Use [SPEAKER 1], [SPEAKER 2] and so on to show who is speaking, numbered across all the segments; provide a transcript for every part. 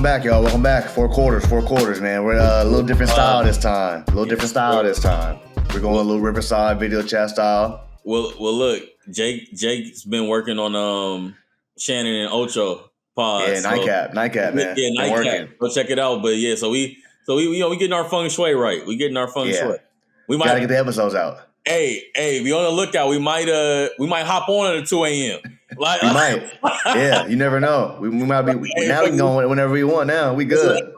[SPEAKER 1] back, y'all. Welcome back. Four quarters, man. We're a little different style this time. We're going a little Riverside video chat style.
[SPEAKER 2] Well, look, Jake's been working on Shannon and Ocho pod.
[SPEAKER 1] Yeah, nightcap, man.
[SPEAKER 2] Yeah, nightcap. Go check it out. But yeah, so we getting our feng shui right. We getting our feng shui. We
[SPEAKER 1] gotta get the episodes out.
[SPEAKER 2] Hey, be on the lookout. We might hop on at 2 a.m. Like,
[SPEAKER 1] we might. Yeah, you never know. We might be now. We can go whenever we want. Now we good.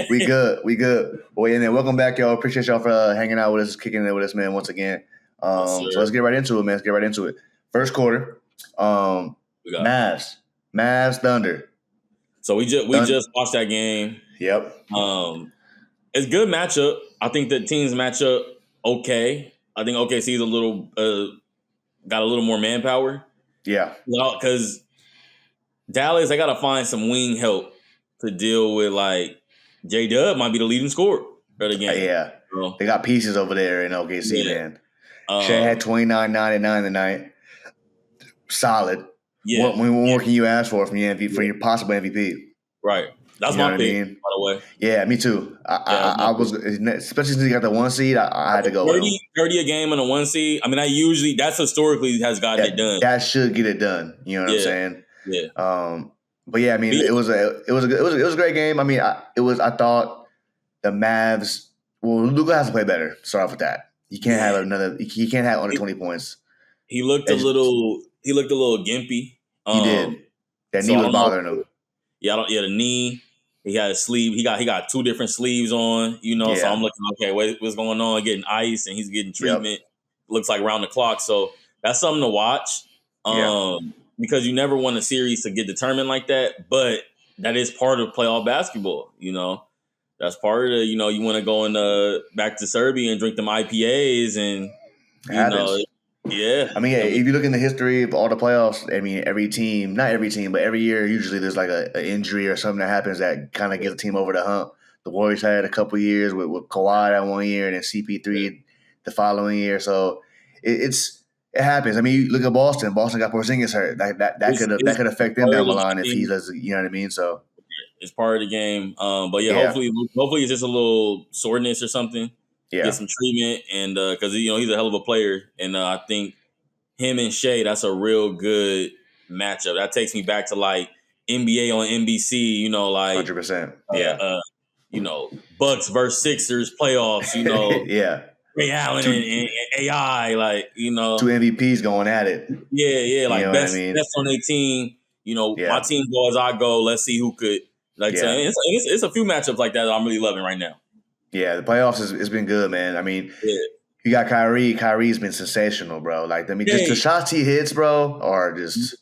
[SPEAKER 1] we good. Well, and then welcome back, y'all. Appreciate y'all for hanging out with us, kicking it with us, man. Once again. So let's get right into it, man. First quarter. Mavs, Thunder.
[SPEAKER 2] So we just watched that game.
[SPEAKER 1] Yep.
[SPEAKER 2] It's a good matchup. I think the teams match up okay. I think OKC's got a little more manpower.
[SPEAKER 1] Yeah.
[SPEAKER 2] Well, because Dallas, they got to find some wing help to deal with, like, J-Dub might be the leading scorer for the game.
[SPEAKER 1] Yeah. So, they got pieces over there in OKC, man. Shea had 29, 9, and 9 tonight. Solid. Yeah. What more can you ask for from your possible MVP?
[SPEAKER 2] Right. That's my pick, by the way.
[SPEAKER 1] Yeah, me too. I was, especially since he got the 1 seed, I had to go
[SPEAKER 2] 30 a game on a 1 seed. I mean, that's historically has gotten it done.
[SPEAKER 1] That should get it done. You know what I'm saying?
[SPEAKER 2] Yeah.
[SPEAKER 1] But yeah, I mean, it was a great game. I mean, I thought the Mavs. Well, Luka has to play better. Start off with that. You can't have He can't have under 20 points.
[SPEAKER 2] He looked a little gimpy.
[SPEAKER 1] He did. That knee was bothering him.
[SPEAKER 2] Yeah, the knee. He got a sleeve. He got 2 different sleeves on, So I'm looking, okay, what's going on? Getting ice and he's getting treatment. Yep. Looks like round the clock. So that's something to watch. Because you never want a series to get determined like that, but that is part of playoff basketball. That's part of the. You want to go back to Serbia and drink them IPAs and yeah.
[SPEAKER 1] I mean, if you look in the history of all the playoffs, I mean, not every team, but every year, usually there's like an injury or something that happens that kind of gets a team over the hump. The Warriors had a couple years with Kawhi that 1 year and then CP3 the following year. So it happens. I mean, you look at Boston. Boston got Porzingis hurt. That could affect them down the line if he does. You know what I mean? So
[SPEAKER 2] it's part of the game. But yeah, hopefully it's just a little soreness or something.
[SPEAKER 1] Yeah.
[SPEAKER 2] Get some treatment, and because he's a hell of a player, and I think him and Shea, that's a real good matchup. That takes me back to like NBA on NBC,
[SPEAKER 1] 100%.
[SPEAKER 2] Yeah. Bucks versus Sixers playoffs,
[SPEAKER 1] yeah.
[SPEAKER 2] Ray Allen and AI, like
[SPEAKER 1] 2 MVPs going at it.
[SPEAKER 2] Yeah, like best on their team. My team go as I go. Let's see who could. It's a few matchups like that I'm really loving right now.
[SPEAKER 1] Yeah, the playoffs it's been good, man. I mean, you got Kyrie. Kyrie's been sensational, bro. Like, just the shots he hits, bro, are just.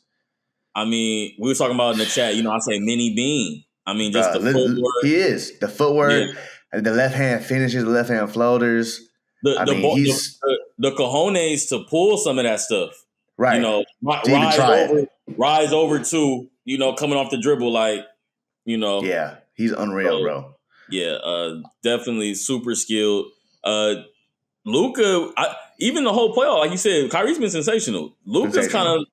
[SPEAKER 2] I mean, we were talking about in the chat. I say mini bean. I mean, just the footwork.
[SPEAKER 1] He is the footwork, and the left hand finishes, the left hand floaters.
[SPEAKER 2] The cojones to pull some of that stuff.
[SPEAKER 1] Right.
[SPEAKER 2] Rise over to coming off the dribble, like
[SPEAKER 1] Yeah, he's unreal, bro.
[SPEAKER 2] Yeah, definitely super skilled. Luka, even the whole playoff, like you said, Kyrie's been sensational. Luka's kind of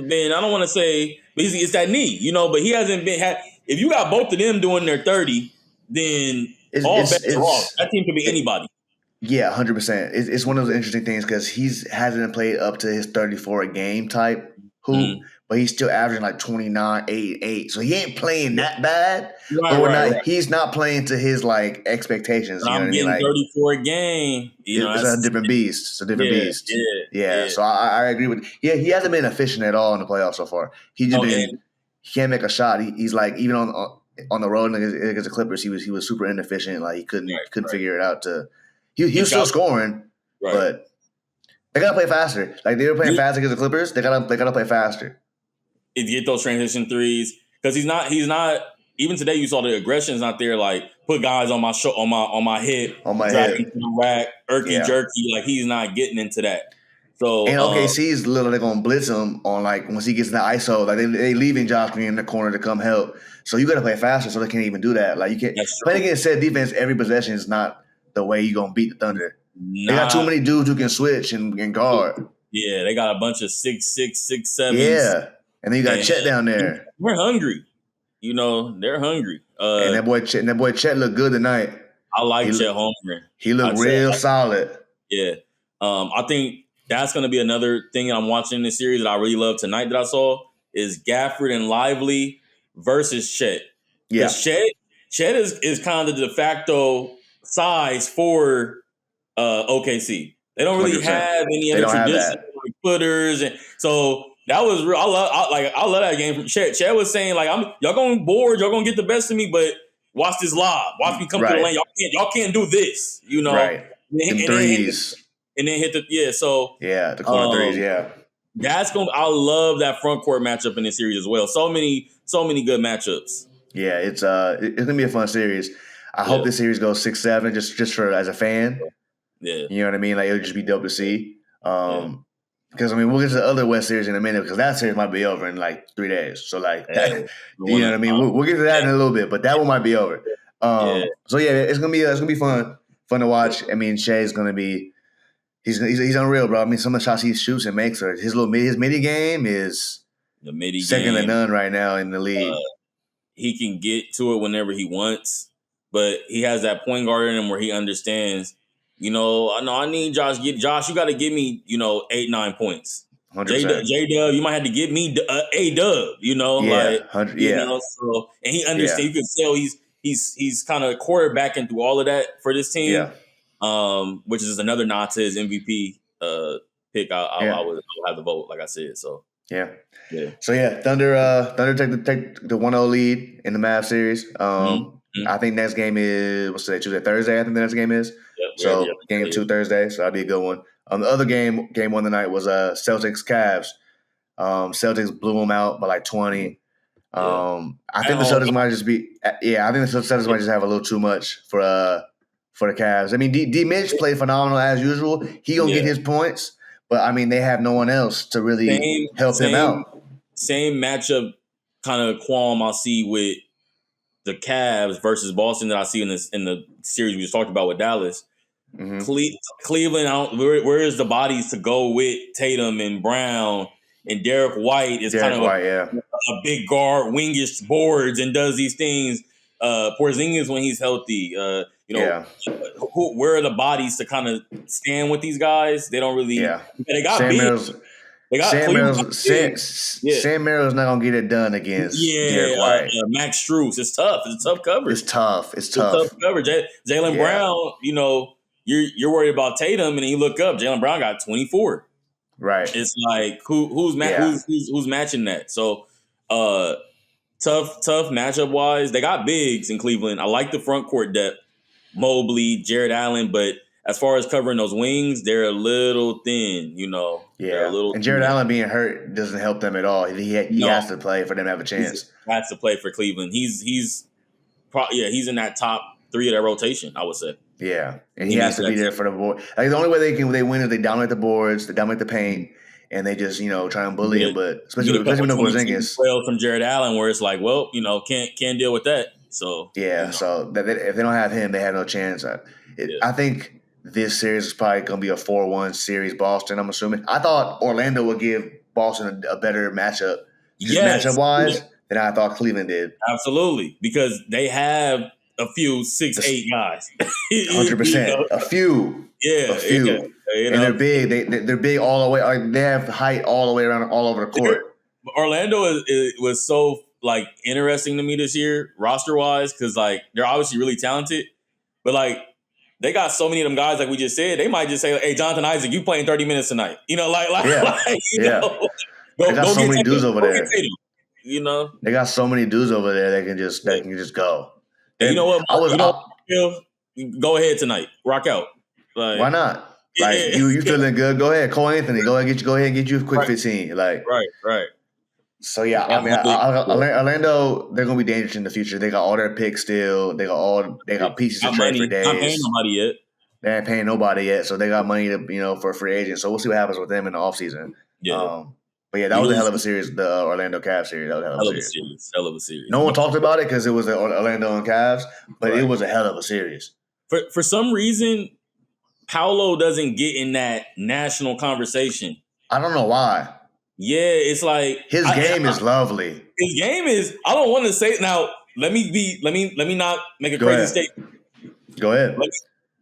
[SPEAKER 2] been, I don't want to say, but it's that knee, but he hasn't been. If you got both of them doing their 30, then all bets are off. That team could be anybody.
[SPEAKER 1] Yeah, 100%. It's one of those interesting things because hasn't played up to his 34 a game type hoop. But he's still averaging like 29, 8, 8. So he ain't playing that bad. Right. He's not playing to his like expectations.
[SPEAKER 2] I'm getting 34 a game.
[SPEAKER 1] It's a different beast. It's a different beast. Yeah. So I agree with. Yeah, he hasn't been efficient at all in the playoffs so far. He can't make a shot. He's like even on the road against the Clippers, he was super inefficient. Like he couldn't figure it out. He was still scoring, but they gotta play faster. Like they were playing fast against the Clippers. They gotta play faster.
[SPEAKER 2] Get those transition threes because he's not even today you saw the aggression's not there, like put guys on my hip to the rack jerky, like he's not getting into that. So
[SPEAKER 1] and OKC's literally gonna blitz him on like once he gets in the ISO, like they leaving Josh Green in the corner to come help. So you gotta play faster so they can't even do that. Like you can't playing against set defense every possession is not the way you gonna beat the Thunder. They got too many dudes who can switch and guard.
[SPEAKER 2] Yeah, they got a bunch of 6'6", 6'7".
[SPEAKER 1] Yeah. And then you got Chet down there.
[SPEAKER 2] We're hungry. they're hungry.
[SPEAKER 1] And that boy Chet looked good tonight.
[SPEAKER 2] I like Chet Holmgren.
[SPEAKER 1] He looked real solid.
[SPEAKER 2] Yeah. I think that's going to be another thing I'm watching in this series that I really love tonight that I saw is Gafford and Lively versus Chet.
[SPEAKER 1] Yeah.
[SPEAKER 2] Chet is kind of the de facto size for OKC. They don't really
[SPEAKER 1] 100%.
[SPEAKER 2] have any other traditional like footers, and so that was real. I love that game from Chet. Chet was saying like, y'all gonna board, y'all gonna get the best of me, but watch this lob, watch me come to the lane. Y'all can't do this,
[SPEAKER 1] Right. And threes.
[SPEAKER 2] And then hit the So
[SPEAKER 1] the corner threes. Yeah.
[SPEAKER 2] I love that front court matchup in this series as well. So many good matchups.
[SPEAKER 1] Yeah, it's gonna be a fun series. I hope this series goes 6-7, just for as a fan.
[SPEAKER 2] Yeah,
[SPEAKER 1] you know what I mean. Like it'll just be dope to see. Because we'll get to the other West series in a minute because that series might be over in like 3 days. So like, you know what I mean. We'll get to that in a little bit, but that one might be over. So yeah, it's gonna be fun to watch. I mean, Shai's gonna be he's unreal, bro. I mean, some of the shots he shoots and makes, or his midi game is second to none right now in the league.
[SPEAKER 2] He can get to it whenever he wants, but he has that point guard in him where he understands. I need Josh. Josh, you got to give me, 8-9 points.
[SPEAKER 1] 100%.
[SPEAKER 2] J-Dub, you might have to give me A-Dub, So, and he understands. You can tell he's kind of quarterbacking through all of that for this team. Which is another nod to his MVP pick. I would have the vote, like I said. So
[SPEAKER 1] yeah. So yeah, Thunder take the 1-0 lead in the Mavs series. I think next game is Tuesday, Thursday. I think the next game is. Game 2 Thursday, so that'll be a good one. The other game 1 tonight was Celtics Cavs. Celtics blew them out by like 20. I think the Celtics might just be. Yeah, I think the Celtics might just have a little too much for the Cavs. I mean, D Mitch played phenomenal as usual. He gonna get his points, but I mean, they have no one else to really help him out.
[SPEAKER 2] Same matchup kind of qualm I see with the Cavs versus Boston that I see in the series we just talked about with Dallas. Cleveland, where is the bodies to go with Tatum and Brown and Derek White is kind of a big guard, wingish boards and does these things. Porzingis when he's healthy, where are the bodies to kind of stand with these guys? They don't really. Yeah. They got
[SPEAKER 1] Sam Merrill's not gonna get it done against Derek White.
[SPEAKER 2] Max Strus. It's tough. It's tough coverage.
[SPEAKER 1] It's tough
[SPEAKER 2] coverage. Jaylen Brown, you're worried about Tatum, and then you look up, Jaylen Brown got 24.
[SPEAKER 1] Right.
[SPEAKER 2] It's like who's matching that? So tough matchup wise. They got bigs in Cleveland. I like the front court depth. Mobley, Jared Allen, but as far as covering those wings, they're a little thin,
[SPEAKER 1] Yeah, and Jared Allen being hurt doesn't help them at all. He has to play for them to have a chance.
[SPEAKER 2] He has to play for Cleveland. He's in that top 3 of that rotation, I would say.
[SPEAKER 1] Yeah, and he has to be there for the board. Like the only way they win is they dominate the boards, they dominate the paint, and they just try and bully him. But especially with Porzingis,
[SPEAKER 2] from Jared Allen, where it's like, well, can't deal with that. So
[SPEAKER 1] so if they don't have him, they have no chance. I think this series is probably going to be a 4-1 series. Boston, I'm assuming. I thought Orlando would give Boston a better matchup, matchup wise, than I thought Cleveland did.
[SPEAKER 2] Absolutely, because they have a few 6'8" guys.
[SPEAKER 1] 100%. A few.
[SPEAKER 2] Yeah.
[SPEAKER 1] A few. Yeah. And they're big. They're big all the way. They have height all the way around, all over the court.
[SPEAKER 2] Orlando was so interesting to me this year, roster wise, because they're obviously really talented, but they got so many of them guys, like we just said. They might just say, "Hey, Jonathan Isaac, you playing 30 minutes tonight?"
[SPEAKER 1] They got so many dudes over there. They got so many dudes over there that can just go.
[SPEAKER 2] And you know what? Go ahead tonight. Rock out.
[SPEAKER 1] Why not? You feeling good? Go ahead, Cole Anthony. Go ahead and get you a quick 15.
[SPEAKER 2] Right.
[SPEAKER 1] So yeah, I mean, Orlando, they're gonna be dangerous in the future. They got all their picks still. They got pieces to trade for days.
[SPEAKER 2] Not paying nobody yet.
[SPEAKER 1] They ain't paying nobody yet, so they got money to for free agents. So we'll see what happens with them in the offseason.
[SPEAKER 2] Yeah.
[SPEAKER 1] But yeah, that was a hell of a series. The Orlando Cavs series. That was a
[SPEAKER 2] hell of a series.
[SPEAKER 1] No one talked about it because it was the Orlando and Cavs, but it was a hell of a series.
[SPEAKER 2] For some reason, Paolo doesn't get in that national conversation.
[SPEAKER 1] I don't know why.
[SPEAKER 2] Yeah, it's like
[SPEAKER 1] his game is lovely.
[SPEAKER 2] His game is. I don't want to say now. Let me not make a
[SPEAKER 1] Go
[SPEAKER 2] crazy
[SPEAKER 1] ahead.
[SPEAKER 2] statement.
[SPEAKER 1] Go ahead.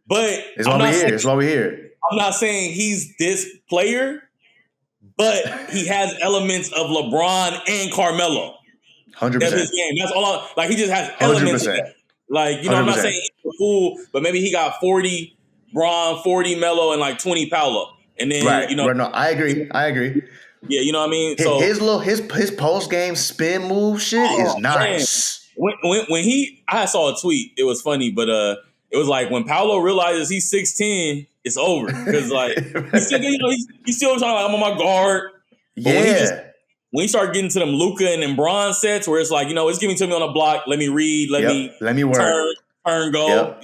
[SPEAKER 2] But
[SPEAKER 1] it's why we're here. It's why we're here.
[SPEAKER 2] I'm not saying he's this player, but he has elements of LeBron and Carmelo.
[SPEAKER 1] 100%.
[SPEAKER 2] That's his game. That's all. He just has elements 100%. Of that. Like, I'm not saying he's a fool, but maybe he got 40 Bron, 40 Melo, and like 20 Paolo. And then,
[SPEAKER 1] right. No, I agree.
[SPEAKER 2] Yeah, you know what I mean?
[SPEAKER 1] So his post game spin move shit is nice.
[SPEAKER 2] Man. I saw a tweet. It was funny, but it was like when Paolo realizes he's 6'10", it's over. Because like he's still trying to I'm on my guard. But when he started getting to them Luka and them Bron sets where it's like, it's giving to me on a block, let me read, let me
[SPEAKER 1] work.
[SPEAKER 2] Turn go,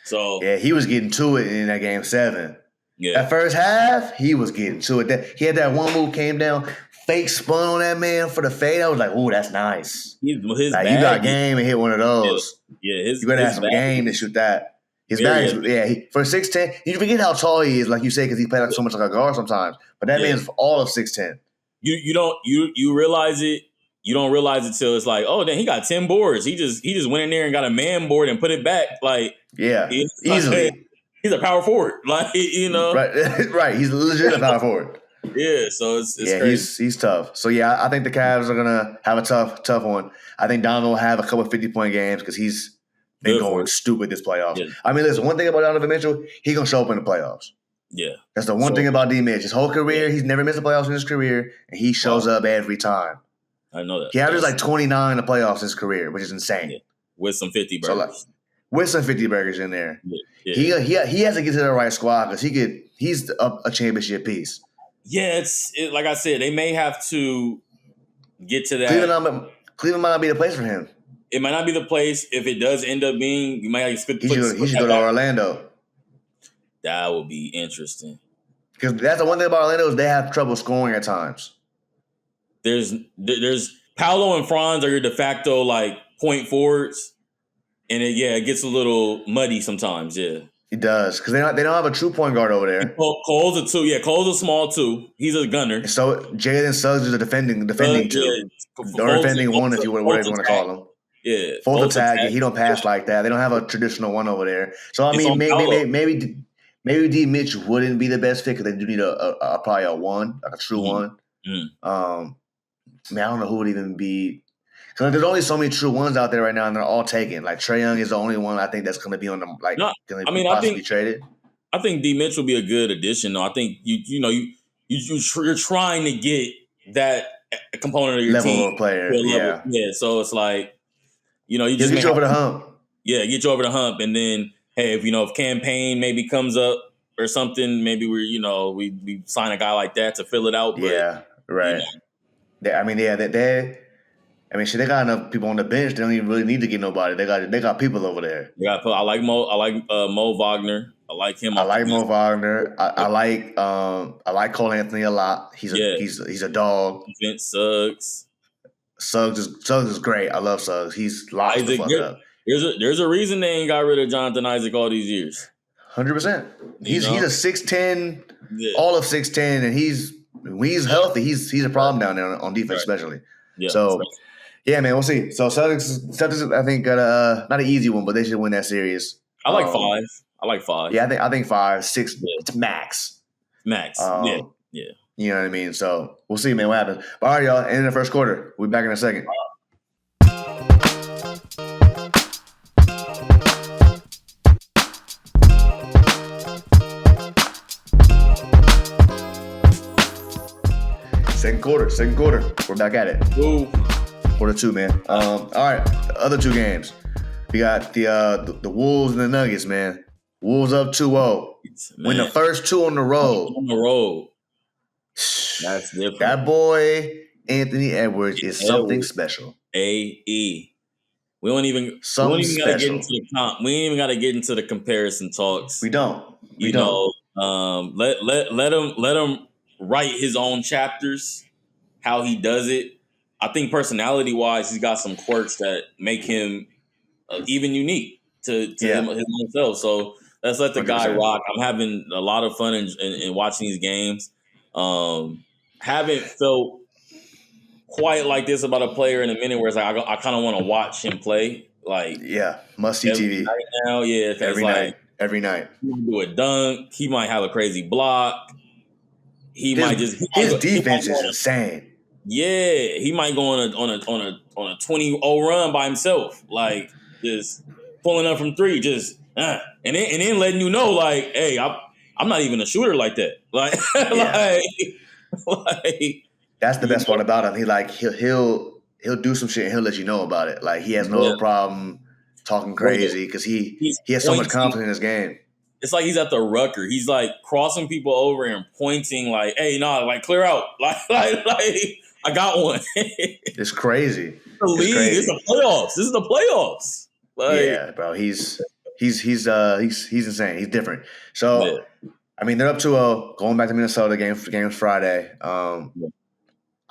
[SPEAKER 2] So
[SPEAKER 1] yeah, he was getting to it in that game 7. Yeah. That first half, he was getting to it. He had that one move, came down, fake spun on that man for the fade. I was like, "Ooh, that's nice." You got game and hit one of those.
[SPEAKER 2] Yeah,
[SPEAKER 1] you gotta have some game to shoot that. His bag is for 6'10". You forget how tall he is, like you say, because he played so much like a guard sometimes. But that man's all of 6'10".
[SPEAKER 2] You realize it. You don't realize it till it's like, oh, then he got 10 boards. He just went in there and got a man board and put it back. Like,
[SPEAKER 1] easily.
[SPEAKER 2] He's a power forward,
[SPEAKER 1] right? Right. He's legit a power forward.
[SPEAKER 2] Yeah, so it's crazy.
[SPEAKER 1] He's tough. So yeah, I think the Cavs are gonna have a tough one. I think Donovan will have a couple of 50-point games because he's been going stupid this playoffs. Yeah. I mean, listen, one thing about Donovan Mitchell, he's gonna show up in the playoffs.
[SPEAKER 2] Yeah,
[SPEAKER 1] that's the one thing about D-Mitch. His whole career, he's never missed the playoffs in his career, and he shows up every time.
[SPEAKER 2] I know that.
[SPEAKER 1] He averages like 29 in the playoffs in his career, which is insane.
[SPEAKER 2] Yeah. With some 50 burgers.
[SPEAKER 1] With some 50 burgers in there.
[SPEAKER 2] Yeah.
[SPEAKER 1] He has to get to the right squad because he's a championship piece.
[SPEAKER 2] Yeah, like I said, they may have to get to that.
[SPEAKER 1] Cleveland might not be the place for him.
[SPEAKER 2] It might not be the place. If it does end up being, you might have to
[SPEAKER 1] he should go to Orlando.
[SPEAKER 2] That would be interesting.
[SPEAKER 1] Because that's the one thing about Orlando is they have trouble scoring at times.
[SPEAKER 2] There's Paolo and Franz are your de facto like point forwards. And it gets a little muddy sometimes, yeah.
[SPEAKER 1] It does, because they don't have a true point guard over there.
[SPEAKER 2] Cole's a 2. Yeah, Cole's a small 2. He's a gunner.
[SPEAKER 1] And so Jalen Suggs is a defending 2. Or defending 1 if you whatever you want to call him.
[SPEAKER 2] Yeah.
[SPEAKER 1] Full attack. He don't pass like that. They don't have a traditional 1 over there. So I mean, maybe D Mitch wouldn't be the best fit because they do need probably a 1, like a true 1. I don't know who would even be. Because there's only so many true ones out there right now, and they're all taken. Like Trae Young is the only one I think that's going to be on them. Like, possibly traded.
[SPEAKER 2] I think D Mitch will be a good addition. Though I think you're trying to get that component of your
[SPEAKER 1] level
[SPEAKER 2] team
[SPEAKER 1] of player.
[SPEAKER 2] Yeah. So it's like you just
[SPEAKER 1] get you over the hump.
[SPEAKER 2] Yeah, get you over the hump, and then hey, if campaign maybe comes up or something, maybe we sign a guy like that to fill it out. But,
[SPEAKER 1] yeah, right. They got enough people on the bench. They don't even really need to get nobody. They got people over there.
[SPEAKER 2] I like Mo Wagner. I like him.
[SPEAKER 1] I like Mo Wagner. I like Cole Anthony a lot. He's a dog.
[SPEAKER 2] Vince Suggs.
[SPEAKER 1] Suggs is great. I love Suggs. He's locked the fuck up.
[SPEAKER 2] There's a reason they ain't got rid of Jonathan Isaac all these years.
[SPEAKER 1] 100%. He's a 6'10", all of 6'10", and when he's healthy, he's a problem down there on defense, especially.
[SPEAKER 2] Yeah.
[SPEAKER 1] So. Yeah, man, we'll see. So Celtics, I think, got not an easy one, but they should win that series.
[SPEAKER 2] I like 5.
[SPEAKER 1] Yeah, I think 5, 6, it's max.
[SPEAKER 2] Max. Yeah.
[SPEAKER 1] You know what I mean? So we'll see, man, what happens. But all right, y'all, end of the first quarter. We'll be back in a second. Second quarter. We're back at it.
[SPEAKER 2] Ooh.
[SPEAKER 1] Quarter 2, man. All right, the other 2 games. We got the Wolves and the Nuggets, man. Wolves up 2-0. Win the first 2 on the road.
[SPEAKER 2] That's different.
[SPEAKER 1] That boy, Anthony Edwards, is something special.
[SPEAKER 2] AE. We don't even gotta get into the comp. We ain't even gotta get into the comparison talks.
[SPEAKER 1] We don't.
[SPEAKER 2] Let him write his own chapters, how he does it. I think personality-wise, he's got some quirks that make him even unique to him himself. So let's let the 100%. Guy rock. I'm having a lot of fun in watching these games. haven't felt quite like this about a player in a minute where it's like I kind of want to watch him play. Like,
[SPEAKER 1] must see
[SPEAKER 2] every
[SPEAKER 1] TV
[SPEAKER 2] night now. Yeah, because
[SPEAKER 1] every night.
[SPEAKER 2] He might do a dunk. He might have a crazy block. He might just
[SPEAKER 1] his defense is insane.
[SPEAKER 2] Yeah, he might go on a 20-0 run by himself, like just pulling up from three, just and then letting you know, like, hey, I'm not even a shooter like that. Like, like
[SPEAKER 1] that's the best part about him. He like he'll do some shit and he'll let you know about it. Like he has no problem talking crazy because he has so much confidence in his game.
[SPEAKER 2] It's like he's at the rucker. He's like crossing people over and pointing like, hey, no, like clear out. Like I got one.
[SPEAKER 1] It's crazy.
[SPEAKER 2] The league. It's the playoffs. This is the playoffs. Like,
[SPEAKER 1] yeah, bro. He's insane. He's different. So I mean, they're up 2-0, going back to Minnesota. Game's Friday. I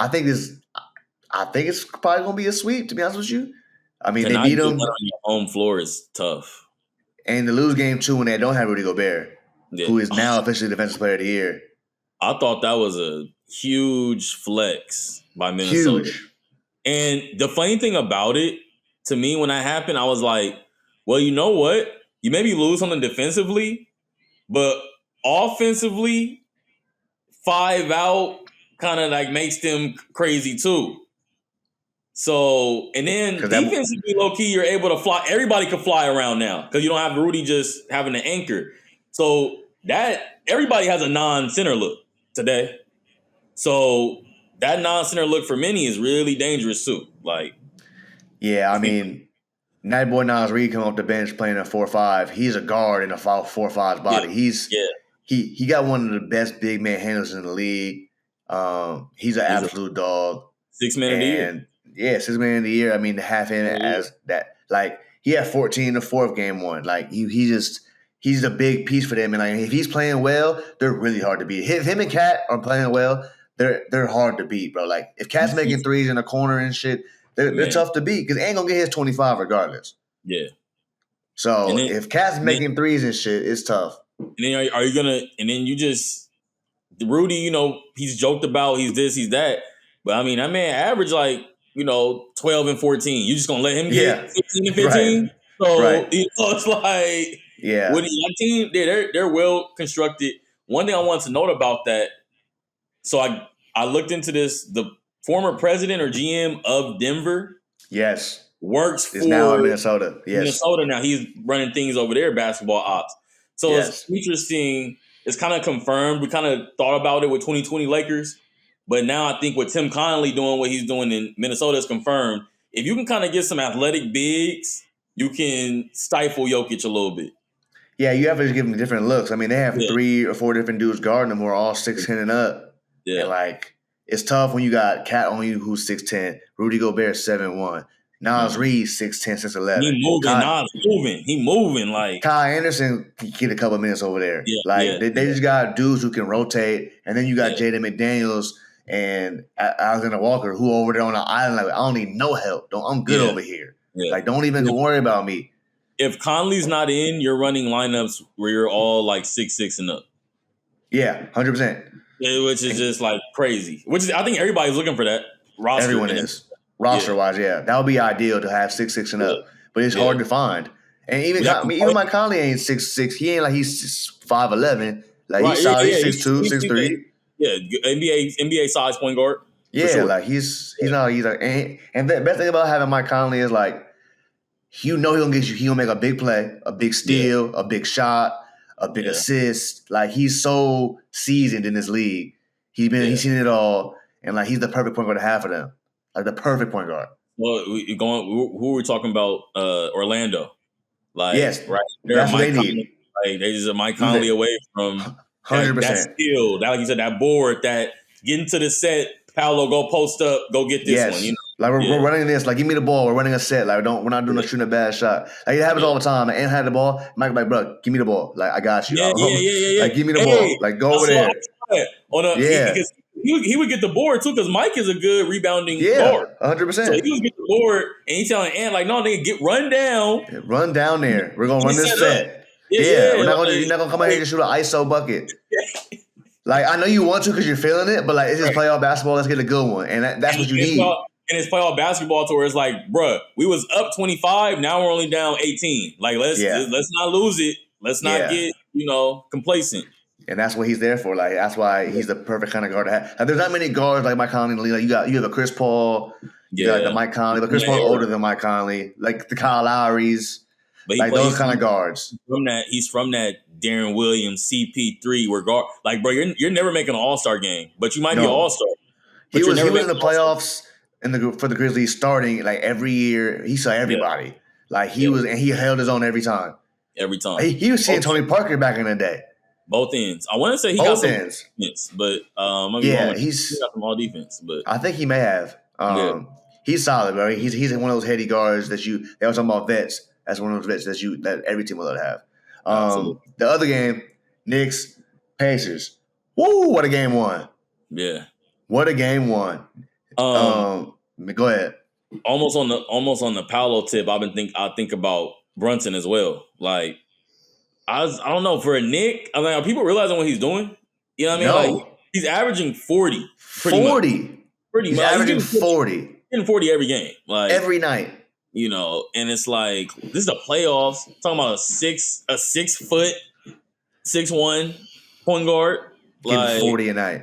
[SPEAKER 1] think it's probably gonna be a sweep. To be honest with you, I mean they beat them.
[SPEAKER 2] On your home floor is tough.
[SPEAKER 1] And to lose game 2 when they don't have Rudy Gobert, who is now officially Defensive Player of the Year.
[SPEAKER 2] I thought that was a huge flex by Minnesota.
[SPEAKER 1] Huge.
[SPEAKER 2] And the funny thing about it, to me, when that happened, I was like, well, you know what? You maybe lose something defensively, but offensively, 5 out kind of like makes them crazy too. So, and then defensively, low-key, you're able to fly. Everybody can fly around now because you don't have Rudy just having an anchor. So that everybody has a non-center look today. So that non-center look for many is really dangerous too. Like,
[SPEAKER 1] yeah, I mean, Night Boy Nas Reed come off the bench playing a 4-5. He's a guard in a 4-5 body. He got one of the best big man handlers in the league. He's an absolute dog.
[SPEAKER 2] 6 man of the year.
[SPEAKER 1] Yeah, 6 man of the year. I mean, to have him as that, like he had 14 in the fourth game 1. Like he's a big piece for them. And like if he's playing well, they're really hard to beat. If him and Cat are playing well, they're hard to beat, bro. Like if Cat's making threes in the corner and shit, they're tough to beat because they ain't gonna get his 25 regardless.
[SPEAKER 2] Yeah.
[SPEAKER 1] So if Cat's making threes and shit, it's tough.
[SPEAKER 2] And then are you gonna? And then you just Rudy, you know, he's joked about he's this, he's that, but I mean that man averaged like 12 and 14. You just gonna let him get 15 and 15? Right. So it's like with the team, they're well constructed. One thing I wanted to note about that, so I looked into this. The former president or GM of Denver, works
[SPEAKER 1] is now in Minnesota.
[SPEAKER 2] Minnesota now. He's running things over there, basketball ops. So it's interesting. It's kind of confirmed. We kind of thought about it with 2020 Lakers. But now I think with Tim Connelly doing what he's doing in Minnesota is confirmed. If you can kind of get some athletic bigs, you can stifle Jokic a little bit.
[SPEAKER 1] Yeah, you have to give them different looks. I mean, they have 3 or 4 different dudes guarding them who are all 6'10" and up. Yeah. And like it's tough when you got Cat on you who's 6'10", Rudy Gobert 7'1", Nas Reed 6'10", 6'11".
[SPEAKER 2] He moving like
[SPEAKER 1] Kyle Anderson can get a couple minutes over there. They just got dudes who can rotate, and then you got Jaden McDaniels and Alexander Walker who over there on the island. Like I don't need no help. I'm good over here. Yeah. Like don't even worry about me.
[SPEAKER 2] If Conley's not in, you're running lineups where you're all like 6'6" and up.
[SPEAKER 1] Yeah, 100%.
[SPEAKER 2] Which is just like crazy. I think everybody's looking for that roster.
[SPEAKER 1] Everyone is. Roster-wise, that would be ideal to have 6'6" and up. But it's hard to find. And even Mike Conley ain't 6'6". He ain't like he's 5'11". Like he's solid. He's 6'2", 6'3".
[SPEAKER 2] Yeah, NBA size point guard.
[SPEAKER 1] Yeah, sure. Like he's like, and the best thing about having Mike Conley is like, he'll get you. He'll make a big play, a big steal, a big shot, a big assist. Like he's so seasoned in this league. He's seen it all, and like he's the perfect point guard to have for them. Like the perfect point guard.
[SPEAKER 2] Well, who are we talking about? Orlando. Like right,
[SPEAKER 1] that's what they need.
[SPEAKER 2] Like they just Mike Conley away from
[SPEAKER 1] 100%.
[SPEAKER 2] That skill, like you said, that board, that get into the set, Paolo, go post up, go get this one.
[SPEAKER 1] Like we're running this, like give me the ball. We're running a set. Like we're not doing shooting a bad shot. Like it happens all the time. And had the ball, Mike, like bro, give me the ball. Like I got you.
[SPEAKER 2] Yeah.
[SPEAKER 1] Like give me the ball. Like go over there.
[SPEAKER 2] Because he would get the board too, because Mike is a good rebounding guard.
[SPEAKER 1] 100%.
[SPEAKER 2] So he would get the board, and he's telling Ant like, no, nigga, run down.
[SPEAKER 1] Run down there. We're gonna run this set. We're not gonna come out here and shoot an ISO bucket. Like, I know you want to because you're feeling it, but like, it's just playoff basketball. Let's get a good one, and that's what you need.
[SPEAKER 2] And it's playoff basketball to where it's like, bruh, we was up 25, now we're only down 18. Like, let's not lose it. Let's not get complacent.
[SPEAKER 1] And that's what he's there for. Like, that's why he's the perfect kind of guard to have. Like, there's not many guards like Mike Conley in the league. Like, you have a Chris Paul, you got like the Mike Conley, but Chris Paul's older than Mike Conley, like the Kyle Lowrys, but like those kind of guards.
[SPEAKER 2] He's from that Darren Williams CP3 where guard, like, bro, you're never making an All-Star game, but you might be an All-Star.
[SPEAKER 1] He was in the playoffs for the Grizzlies starting like every year. He saw everybody. Yeah. Like he was, and he held his own every time.
[SPEAKER 2] Every time.
[SPEAKER 1] He was seeing Tony Parker back in the day.
[SPEAKER 2] Both ends. I want to say he got some defense, but he's got some all defense. But
[SPEAKER 1] I think he may have. He's solid, bro. He's one of those heady guards that they were talking about vets. That's one of those vets that every team will let have. The other game, Knicks, Pacers. Woo! What a game one.
[SPEAKER 2] Yeah.
[SPEAKER 1] What a game one. Go ahead.
[SPEAKER 2] Almost on the Paolo tip, I think about Brunson as well. Like, I don't know, for a Nick, I mean, are people realizing what he's doing? You know what I mean? No. Like, he's averaging 40. Pretty much.
[SPEAKER 1] He's averaging 40.
[SPEAKER 2] Getting 40 every game. Like,
[SPEAKER 1] every night.
[SPEAKER 2] You know, and it's like, this is the playoffs. Talking about a 6 foot, 6'1" point guard.
[SPEAKER 1] Getting
[SPEAKER 2] like
[SPEAKER 1] 40 a night.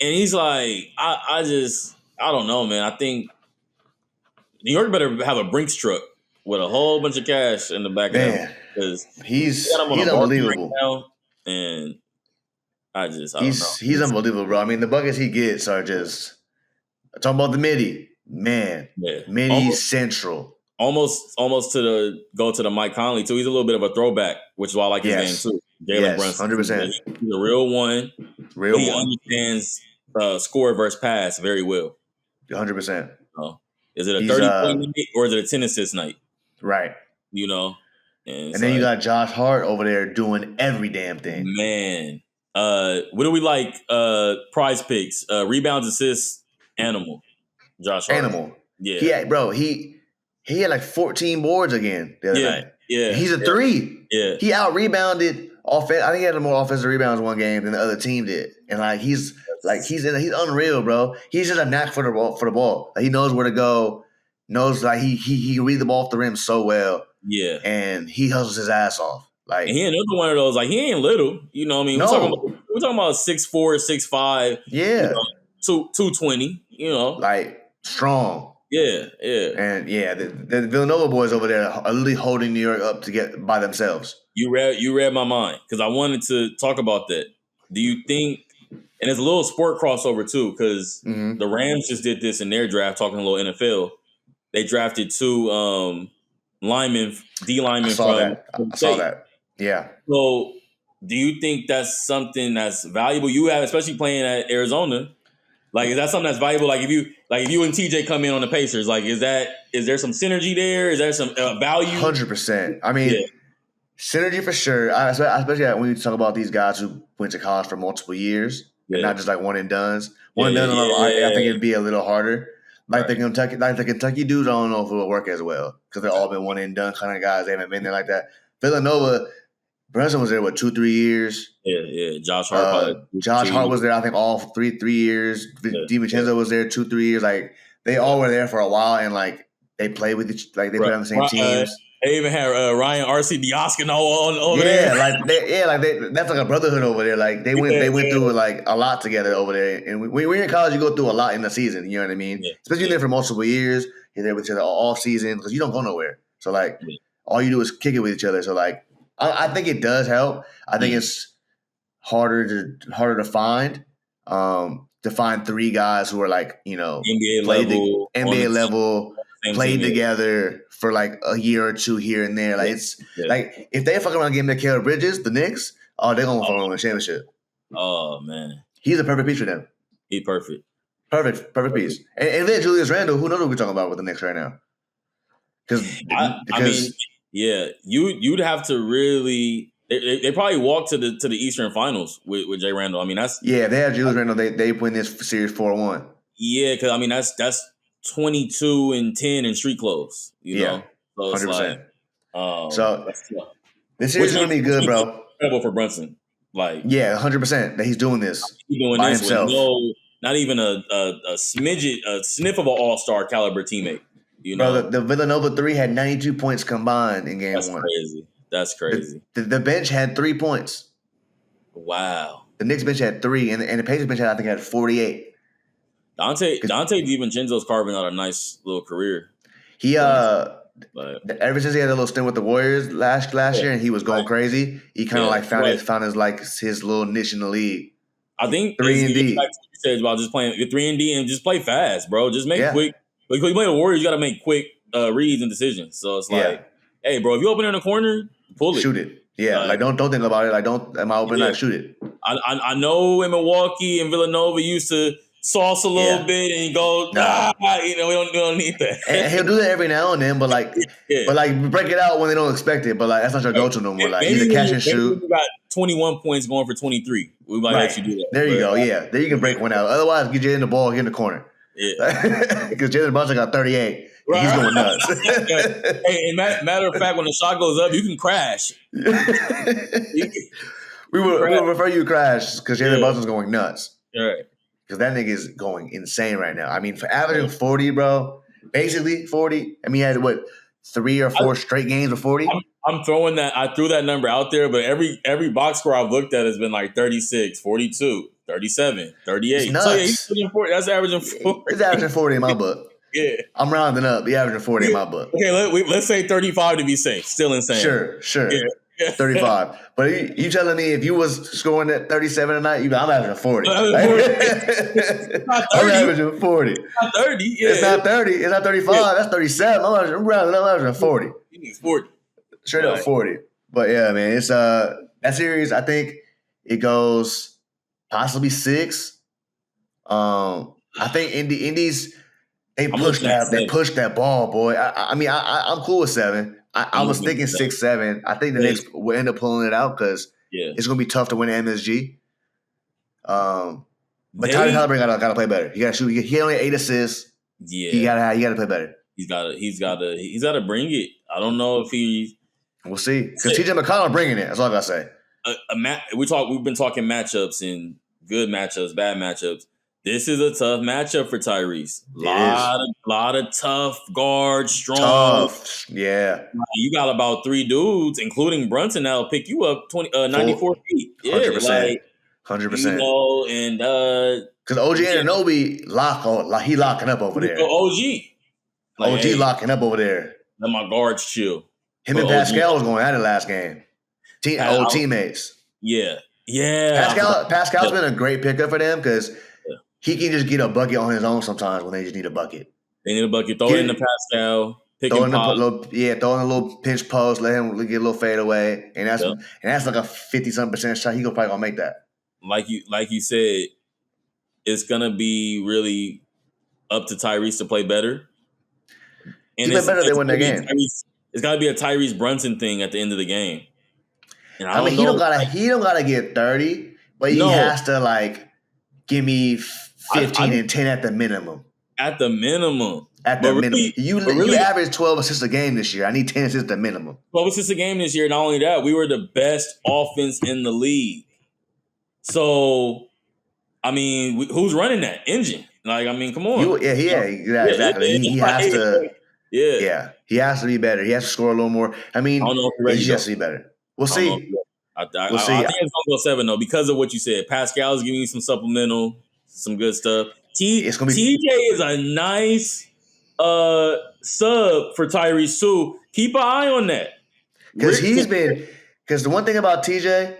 [SPEAKER 2] And he's like, I don't know, man. I think New York better have a Brinks truck with a whole bunch of cash in the back of him. Because
[SPEAKER 1] he's unbelievable.
[SPEAKER 2] Right now, and I don't know.
[SPEAKER 1] He's unbelievable, bro. I mean, the buckets he gets are just talking about the midi. Man. Yeah. Midi central.
[SPEAKER 2] Almost to the Mike Conley too. He's a little bit of a throwback, which is why I like his game too. Jalen Brunson.
[SPEAKER 1] 100%.
[SPEAKER 2] He's a real one. He understands score versus pass very well.
[SPEAKER 1] 100%.
[SPEAKER 2] Is it a 30-point night or is it a 10 assist night?
[SPEAKER 1] Right.
[SPEAKER 2] You know?
[SPEAKER 1] And then you got Josh Hart over there doing every damn thing.
[SPEAKER 2] Man. What do we like? Prize picks. Rebounds, assists, animal. Josh Hart.
[SPEAKER 1] Animal. Yeah. He had like 14 boards again the other night.
[SPEAKER 2] Yeah.
[SPEAKER 1] He's a 3.
[SPEAKER 2] Yeah.
[SPEAKER 1] He out-rebounded offense. I think he had more offensive rebounds one game than the other team did. And like he's unreal, bro. He's just a knack for the ball. Like, he knows where to go. Knows like he reads the ball off the rim so well.
[SPEAKER 2] Yeah.
[SPEAKER 1] And he hustles his ass off. Like,
[SPEAKER 2] and he another one of those, like, he ain't little. You know what I mean?
[SPEAKER 1] No.
[SPEAKER 2] We're talking about 6'4", 6'5".
[SPEAKER 1] Yeah.
[SPEAKER 2] 220, you know.
[SPEAKER 1] Like, strong.
[SPEAKER 2] Yeah.
[SPEAKER 1] And the Villanova boys over there are literally holding New York up to get by themselves.
[SPEAKER 2] You read my mind because I wanted to talk about that. Do you think, and it's a little sport crossover too, because the Rams just did this in their draft, talking a little NFL. They drafted 2 linemen, D linemen from
[SPEAKER 1] I saw that. Yeah.
[SPEAKER 2] So, do you think that's something that's valuable? You have, especially playing at Arizona. Like, is that something that's valuable? Like, if you and TJ come in on the Pacers, like, is there some synergy there? Is there some value?
[SPEAKER 1] 100%. I mean, synergy for sure. Especially when you talk about these guys who went to college for multiple years and not just like one and dones. I think it'd be a little harder. Like the Kentucky dudes, I don't know if it will work as well because they've all been one and done kind of guys. They haven't been there like that. Villanova, Brunson was there 2-3 years.
[SPEAKER 2] Yeah. Josh Hart
[SPEAKER 1] was there, I think, all 3 years. DiVincenzo was there 2-3 years. Like, they all were there for a while, and like they played with each, like they played on the same teams.
[SPEAKER 2] They even had Ryan R.C. Dioscano over there.
[SPEAKER 1] That's like a brotherhood over there. Like they went through like a lot together over there. And when you're in college, you go through a lot in the season. You know what I mean? Yeah. Especially there for multiple years. You're there with each other all season because you don't go nowhere. So like all you do is kick it with each other. So like I think it does help. I think it's harder to find. To find 3 guys who are like, you know, NBA level, played together for like a year or 2 here and there. Like like if they fuck around getting Mikal Bridges, the Knicks, they're gonna fuck around with the championship.
[SPEAKER 2] Oh man,
[SPEAKER 1] he's a perfect piece for them.
[SPEAKER 2] He's perfect
[SPEAKER 1] piece. And then Julius Randle, who knows what we're talking about with the Knicks right now? Because
[SPEAKER 2] you'd have to really. They probably walked to the Eastern Finals with Jay Randle. I mean, that's
[SPEAKER 1] they have Julius Randle. They win this series 4-1.
[SPEAKER 2] Yeah, because I mean that's 22-10 in street clothes. You know, so
[SPEAKER 1] 100%.
[SPEAKER 2] Like,
[SPEAKER 1] so this series is gonna be good, bro.
[SPEAKER 2] Incredible for Brunson. Like,
[SPEAKER 1] 100% that he's doing this
[SPEAKER 2] he's doing
[SPEAKER 1] by
[SPEAKER 2] this with
[SPEAKER 1] himself.
[SPEAKER 2] not even a smidget, a sniff of an all-star caliber teammate.
[SPEAKER 1] Bro, the Villanova 3 had 92 points combined in game one.
[SPEAKER 2] That's crazy.
[SPEAKER 1] The bench had 3 points.
[SPEAKER 2] Wow.
[SPEAKER 1] The Knicks bench had 3, and the Pacers bench I think had 48.
[SPEAKER 2] Dante DiVincenzo's carving out a nice little career.
[SPEAKER 1] He ever since he had a little stint with the Warriors last year, and he was going crazy. He kind of found his little niche in the league.
[SPEAKER 2] I think
[SPEAKER 1] 3-and-D.
[SPEAKER 2] Like you said about just playing 3-and-D and just play fast, bro. Just make quick. Because you play the Warriors, you got to make quick reads and decisions. So it's like, hey, bro, if you open in the corner, pull it,
[SPEAKER 1] shoot it. Yeah, don't think about it. Am I open? Like, shoot it.
[SPEAKER 2] I know in Milwaukee and Villanova used to sauce a little bit and go, we don't need that.
[SPEAKER 1] And he'll do that every now and then, but break it out when they don't expect it. But that's not your go-to no more. Like, he's a catch and shoot.
[SPEAKER 2] You got 21 points going for 23. We might let you do that.
[SPEAKER 1] There you go. Yeah, there you can break one out. Otherwise, get you in the ball, get in the corner. Yeah, because Jalen Brunson got 38. Right. He's going nuts.
[SPEAKER 2] Hey, and matter of fact, when the shot goes up, you can crash.
[SPEAKER 1] We will refer you to crash because Jalen Brunson's going nuts.
[SPEAKER 2] Right.
[SPEAKER 1] Because that nigga is going insane right now. I mean, for averaging 40, bro, basically 40. I mean, he had 3 or 4 straight games of 40.
[SPEAKER 2] I'm throwing that. I threw that number out there, but every box score I've looked at has been like 36, 42, 37, 38.
[SPEAKER 1] It's nuts.
[SPEAKER 2] So yeah, he's averaging 40. That's averaging 40.
[SPEAKER 1] He's averaging 40 in my book.
[SPEAKER 2] Yeah,
[SPEAKER 1] I'm rounding up. He's averaging 40 in my book.
[SPEAKER 2] Okay, let's say 35 to be safe. Still insane.
[SPEAKER 1] Sure. Yeah. 35. But you telling me if you was scoring at 37 tonight, I'm averaging 40. I'm averaging 40.
[SPEAKER 2] It's not 30. Yeah.
[SPEAKER 1] It's not 30. It's not 35. Yeah. That's 37. I'm rounding up. I'm averaging 40.
[SPEAKER 2] He needs 40.
[SPEAKER 1] Straight up 40. But yeah, man, it's that series. I think it goes possibly 6. I think Indies they pushed that ball, boy. I mean, I'm cool with 7. I was thinking 6-7. I think the Knicks will end up pulling it out because it's going to be tough to win MSG. But Tyrese Halliburton got to play better. He got to shoot. He only had 8 assists.
[SPEAKER 2] Yeah,
[SPEAKER 1] he got to play better.
[SPEAKER 2] He's got to bring it. I don't know if he.
[SPEAKER 1] We'll see because TJ McConnell bringing it. That's all I gotta say.
[SPEAKER 2] We've been talking matchups and good matchups, bad matchups. This is a tough matchup for Tyrese. Lot of tough guards, strong.
[SPEAKER 1] Tough, yeah.
[SPEAKER 2] You got about 3 dudes, including Brunson, that'll pick you up 94 feet. Yeah,
[SPEAKER 1] 100%.
[SPEAKER 2] 100%. And
[SPEAKER 1] because OG Anunoby he locking up over there.
[SPEAKER 2] OG
[SPEAKER 1] locking up over there.
[SPEAKER 2] Let my guards chill.
[SPEAKER 1] Him and Pascal was going at it last game. Old teammates.
[SPEAKER 2] Yeah.
[SPEAKER 1] Pascal's been a great pickup for them because he can just get a bucket on his own sometimes when they just need a bucket.
[SPEAKER 2] They need a bucket. Throw it into Pascal.
[SPEAKER 1] Throw in a little pinch post. Let him get a little fade away, and that's like a 50-something% shot. He probably gonna make that.
[SPEAKER 2] Like you said, it's gonna be really up to Tyrese to play better.
[SPEAKER 1] And he play better than win that game.
[SPEAKER 2] It's got to be a Tyrese Brunson thing at the end of the game. And
[SPEAKER 1] he don't gotta get 30, but he has to give me 15 and 10 at the minimum.
[SPEAKER 2] At the minimum.
[SPEAKER 1] You average 12 assists a game this year. I need 10 assists at the minimum.
[SPEAKER 2] 12 assists a game this year. Not only that, we were the best offense in the league. So, I mean, who's running that engine? Come on.
[SPEAKER 1] Exactly. He has to. Yeah, he has to be better. He has to score a little more. I mean, he has to be better. We'll see.
[SPEAKER 2] We'll see. I think it's going to go 7, though, because of what you said. Pascal is giving you some supplemental, some good stuff. TJ is a nice sub for Tyrese, too. Keep an eye on that.
[SPEAKER 1] Because the one thing about TJ,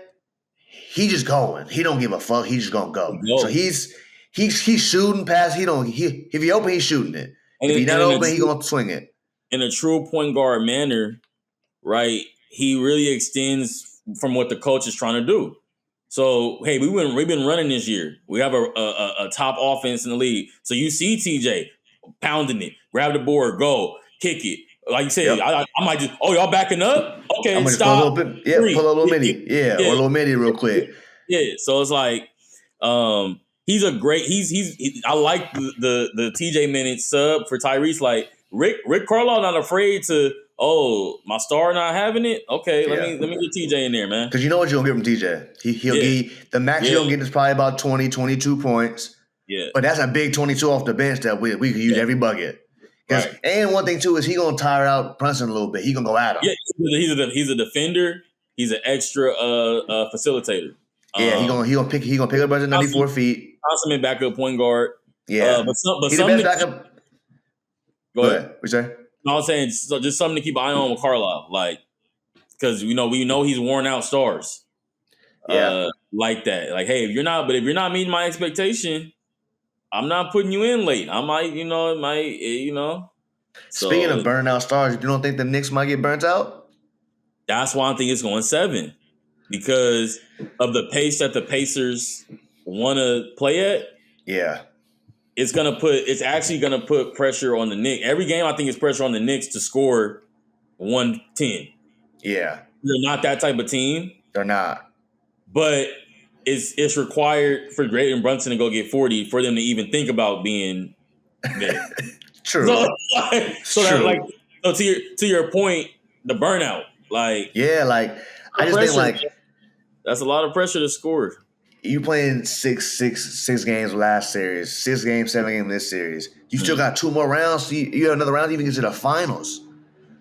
[SPEAKER 1] he just going. He don't give a fuck. He's just going to go. So he's shooting past. If he open, he's shooting it. If he's not open, he's going to swing it.
[SPEAKER 2] In a true point guard manner, right, he really extends from what the coach is trying to do. So, hey, we've been running this year. We have a top offense in the league. So you see TJ pounding it, grab the board, go, kick it. Like you said, I might just, y'all backing up? Okay,
[SPEAKER 1] I'm
[SPEAKER 2] stop.
[SPEAKER 1] Pull a little mini. Or a little mini real quick.
[SPEAKER 2] Yeah, so it's like he's a great. I like the TJ minutes sub for Tyrese. Like Rick Carlisle not afraid to. oh, my star not having it. Okay, let me get TJ in there, man.
[SPEAKER 1] Because you know what you're gonna get from TJ. He'll give the max you're gonna get is probably about 20, 22 points.
[SPEAKER 2] Yeah,
[SPEAKER 1] but that's a big 22 off the bench that we could use every bucket. Right. And one thing too is he gonna tire out Brunson a little bit. He gonna go at him.
[SPEAKER 2] Yeah, he's a defender. He's an extra facilitator.
[SPEAKER 1] Yeah, he gonna pick up Brunson 94 feet.
[SPEAKER 2] Consummate backup point guard.
[SPEAKER 1] Yeah,
[SPEAKER 2] but
[SPEAKER 1] he's the best backup.
[SPEAKER 2] Go ahead.
[SPEAKER 1] What you say?
[SPEAKER 2] No, I was saying so just something to keep an eye on with Carlisle, like because we know he's worn out stars.
[SPEAKER 1] Yeah,
[SPEAKER 2] like that. Like, hey, if you're not meeting my expectation, I'm not putting you in late. I might,
[SPEAKER 1] Speaking of burning out stars, you don't think the Knicks might get burnt out?
[SPEAKER 2] That's why I think it's going 7 because of the pace that the Pacers want to play at.
[SPEAKER 1] Yeah.
[SPEAKER 2] It's actually gonna put pressure on the Knicks. Every game, I think, is pressure on the Knicks to score 110.
[SPEAKER 1] Yeah,
[SPEAKER 2] they're not that type of team.
[SPEAKER 1] They're not.
[SPEAKER 2] But it's required for Drayton and Brunson to go get 40 for them to even think about being there.
[SPEAKER 1] True.
[SPEAKER 2] So to your point, the burnout, I
[SPEAKER 1] just think
[SPEAKER 2] that's a lot of pressure to score.
[SPEAKER 1] You playing six games last series, 6 games, 7 games this series. You still got 2 more rounds. So you have another round to even get to the finals.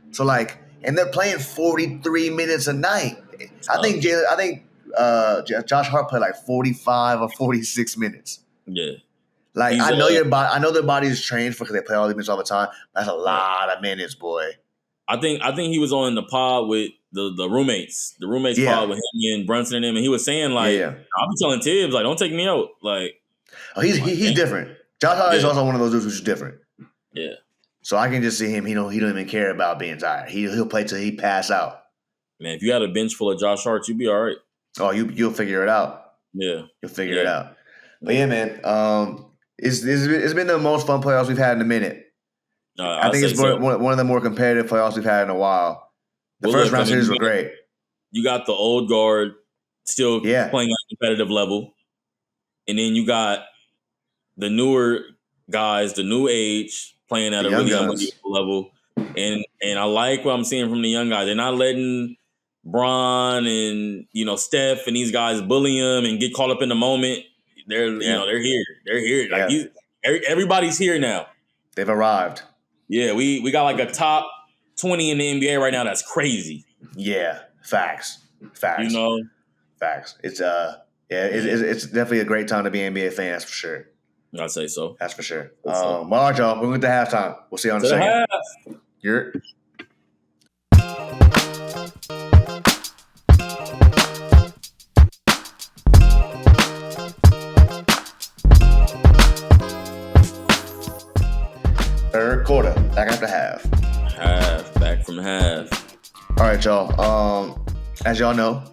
[SPEAKER 1] So and they're playing 43 minutes a night. I think Josh Hart played 45 or 46 minutes.
[SPEAKER 2] Yeah.
[SPEAKER 1] I know their body is trained because they play all these minutes all the time. That's a lot of minutes, boy.
[SPEAKER 2] I think he was on the pod with the roommates. The roommates pod with him and Brunson and him, and he was saying I'll be telling Tibbs don't take me out.
[SPEAKER 1] He's different. Josh Hart is also one of those dudes who's different.
[SPEAKER 2] Yeah.
[SPEAKER 1] So I can just see him. He don't even care about being tired. He'll play till he pass out.
[SPEAKER 2] Man, if you had a bench full of Josh Hart, you'd be all right.
[SPEAKER 1] Oh, you'll figure it out.
[SPEAKER 2] Yeah,
[SPEAKER 1] you'll figure it out. But yeah, man, it's been the most fun playoffs we've had in a minute. I think it's one of the more competitive playoffs we've had in a while. The first round series were great.
[SPEAKER 2] You got the old guard still playing at a competitive level, and then you got the newer guys, the new age, playing at a really unbelievable level. And I like what I'm seeing from the young guys. They're not letting Bron and Steph and these guys bully him and get caught up in the moment. They're here. They're here. Everybody's here now.
[SPEAKER 1] They've arrived.
[SPEAKER 2] Yeah, we got a top 20 in the NBA right now. That's crazy.
[SPEAKER 1] Yeah, facts. Facts. It's it's definitely a great time to be an NBA fan. That's for sure.
[SPEAKER 2] I'd say so.
[SPEAKER 1] That's for sure. All right, y'all. We're going to halftime. We'll see you on the second. You're. Third quarter, back after half.
[SPEAKER 2] Back from half.
[SPEAKER 1] All right, y'all. As y'all know,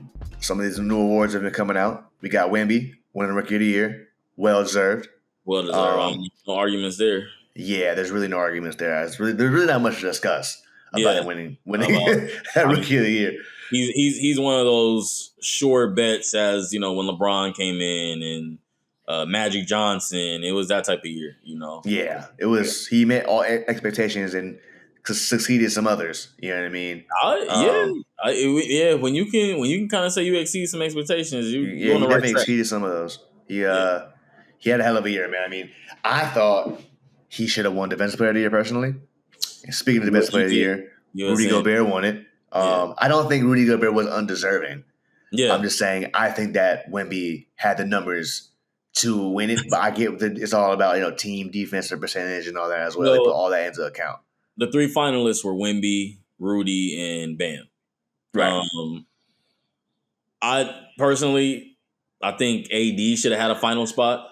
[SPEAKER 1] some of these new awards have been coming out. We got Wemby winning Rookie of the Year, well deserved.
[SPEAKER 2] No arguments there.
[SPEAKER 1] Yeah, there's really no arguments there. There's really not much to discuss about him winning that Rookie of the Year.
[SPEAKER 2] He's one of those sure bets, as when LeBron came in and Magic Johnson. It was that type of year,
[SPEAKER 1] Yeah, it was. He met all expectations and succeeded some others. You know what I mean?
[SPEAKER 2] When you can kind of say you exceed some expectations,
[SPEAKER 1] he definitely exceeded some of those. He had a hell of a year, man. I mean, I thought he should have won Defensive Player of the Year personally. And speaking of Defensive Player of the Year, Rudy Gobert won it. I don't think Rudy Gobert was undeserving.
[SPEAKER 2] Yeah,
[SPEAKER 1] I'm just saying I think that Wemby had the numbers to win it, but I get that it's all about team defensive percentage and all that as well. They put all that into account.
[SPEAKER 2] The 3 finalists were Wemby, Rudy, and Bam.
[SPEAKER 1] Right.
[SPEAKER 2] I think AD should have had a final spot.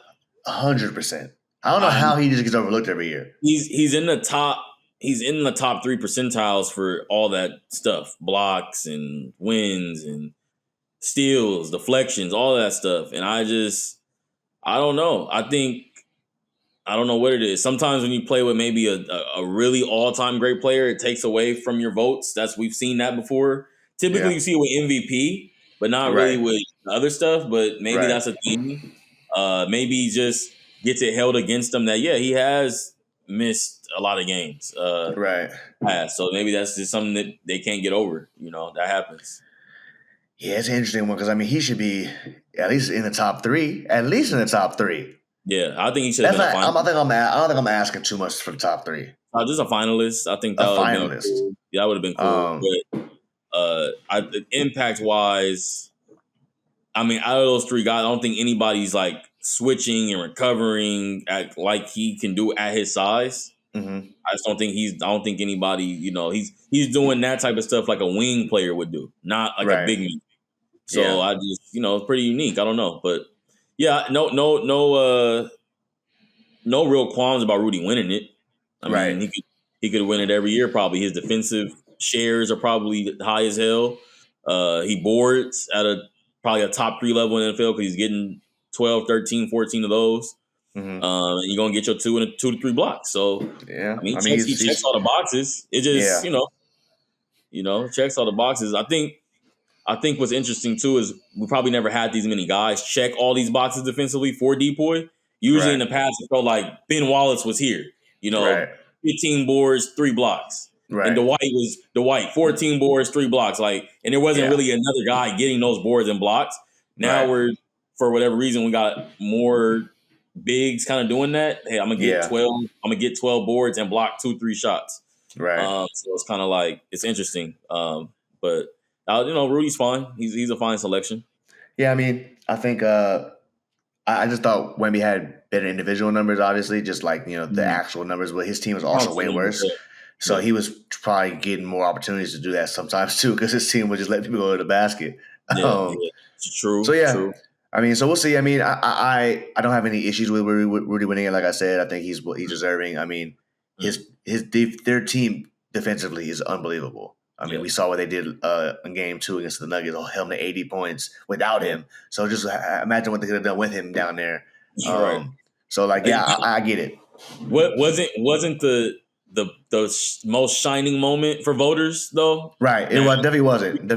[SPEAKER 1] 100%. I don't know how he just gets overlooked every year.
[SPEAKER 2] He's in the top 3 percentiles for all that stuff, blocks and wins and steals, deflections, all that stuff. And I don't know. I don't know what it is. Sometimes when you play with maybe a really all-time great player, it takes away from your votes. We've seen that before. Typically, you see it with MVP, but not really with other stuff. But maybe that's a thing. Maybe he just gets it held against him that he has missed missed a lot of games.
[SPEAKER 1] Right.
[SPEAKER 2] So maybe that's just something that they can't get over. That happens.
[SPEAKER 1] Yeah, it's an interesting one because he should be at least in the top three. At least in the top three.
[SPEAKER 2] Yeah, I think he should have been a finalist.
[SPEAKER 1] I don't think I'm asking too much for the top three.
[SPEAKER 2] Just a finalist. I think that would have been cool. Yeah, that would have been cool. But impact wise, out of those three guys, I don't think anybody's like switching and recovering like he can do at his size.
[SPEAKER 1] Mm-hmm.
[SPEAKER 2] I don't think anybody, he's doing that type of stuff like a wing player would do, not like a big man. So I just, it's pretty unique. I don't know, but yeah, no real qualms about Rudy winning it. I mean, he could win it every year. Probably his defensive shares are probably high as hell. He boards at probably a top 3 level in the NFL because he's getting 12, 13, 14 of those.
[SPEAKER 1] Mm-hmm.
[SPEAKER 2] And you're gonna get your 2 to 3 blocks. So he checks all the boxes. It just checks all the boxes. I think what's interesting too is we probably never had these many guys check all these boxes defensively for Depoy. Usually in the past, it felt like Ben Wallace was here. 15 boards, 3 blocks. Right. And Dwight, 14 boards, 3 blocks. And there wasn't really another guy getting those boards and blocks. Now we're, for whatever reason, we got more bigs kind of doing that. Hey, I'm gonna get 12. I'm gonna get 12 boards and block 2-3 shots.
[SPEAKER 1] Right.
[SPEAKER 2] So it's kind of it's interesting. But Rudy's fine. He's a fine selection.
[SPEAKER 1] Yeah, I think I just thought Wemby had better individual numbers, obviously, just the actual numbers, but his team was also way worse. Yeah. So he was probably getting more opportunities to do that sometimes too, because his team would just let people go to the basket.
[SPEAKER 2] It's true.
[SPEAKER 1] So yeah,
[SPEAKER 2] true.
[SPEAKER 1] So we'll see. I don't have any issues with Rudy winning it. Like I said, I think he's deserving. Their team defensively is unbelievable. We saw what they did in Game 2 against the Nuggets. Held to 80 points without him. So just imagine what they could have done with him down there.
[SPEAKER 2] Right.
[SPEAKER 1] So I get it.
[SPEAKER 2] What wasn't the most shining moment for voters though?
[SPEAKER 1] Right. It definitely wasn't.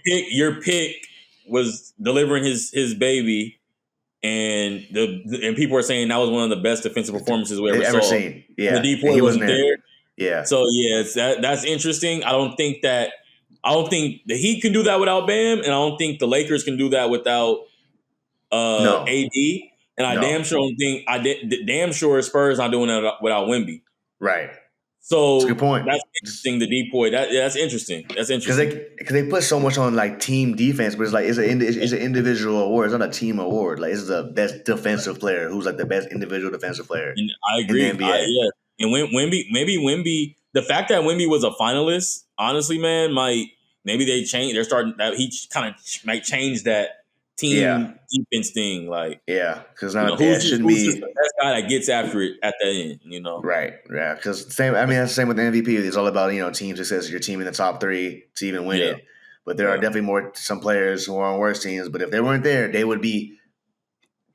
[SPEAKER 2] Your pick was delivering his baby, and people are saying that was one of the best defensive performances we ever saw.
[SPEAKER 1] Seen. Yeah.
[SPEAKER 2] The Depoy wasn't there.
[SPEAKER 1] Yeah.
[SPEAKER 2] So that's interesting. I don't think the Heat can do that without Bam, and I don't think the Lakers can do that without AD. And I damn sure don't think damn sure Spurs not doing that without Wemby.
[SPEAKER 1] Right.
[SPEAKER 2] So
[SPEAKER 1] that's a good point.
[SPEAKER 2] That's interesting. The Depoy. That's interesting. That's interesting
[SPEAKER 1] because they put so much on team defense, but it's an individual award. It's not a team award. It's the best defensive player who's the best individual defensive player.
[SPEAKER 2] And I agree.
[SPEAKER 1] In the NBA.
[SPEAKER 2] Yeah. And Wemby, the fact that Wemby was a finalist, honestly, man, maybe they change. They're starting that he kind of might change that team defense thing.
[SPEAKER 1] Because
[SPEAKER 2] who's the best guy that gets after it at the end?
[SPEAKER 1] Right, yeah. Because that's the same with the MVP. It's all about team success. Your team in the top 3 to even win it. But there are definitely some players who are on worse teams. But if they weren't there, they would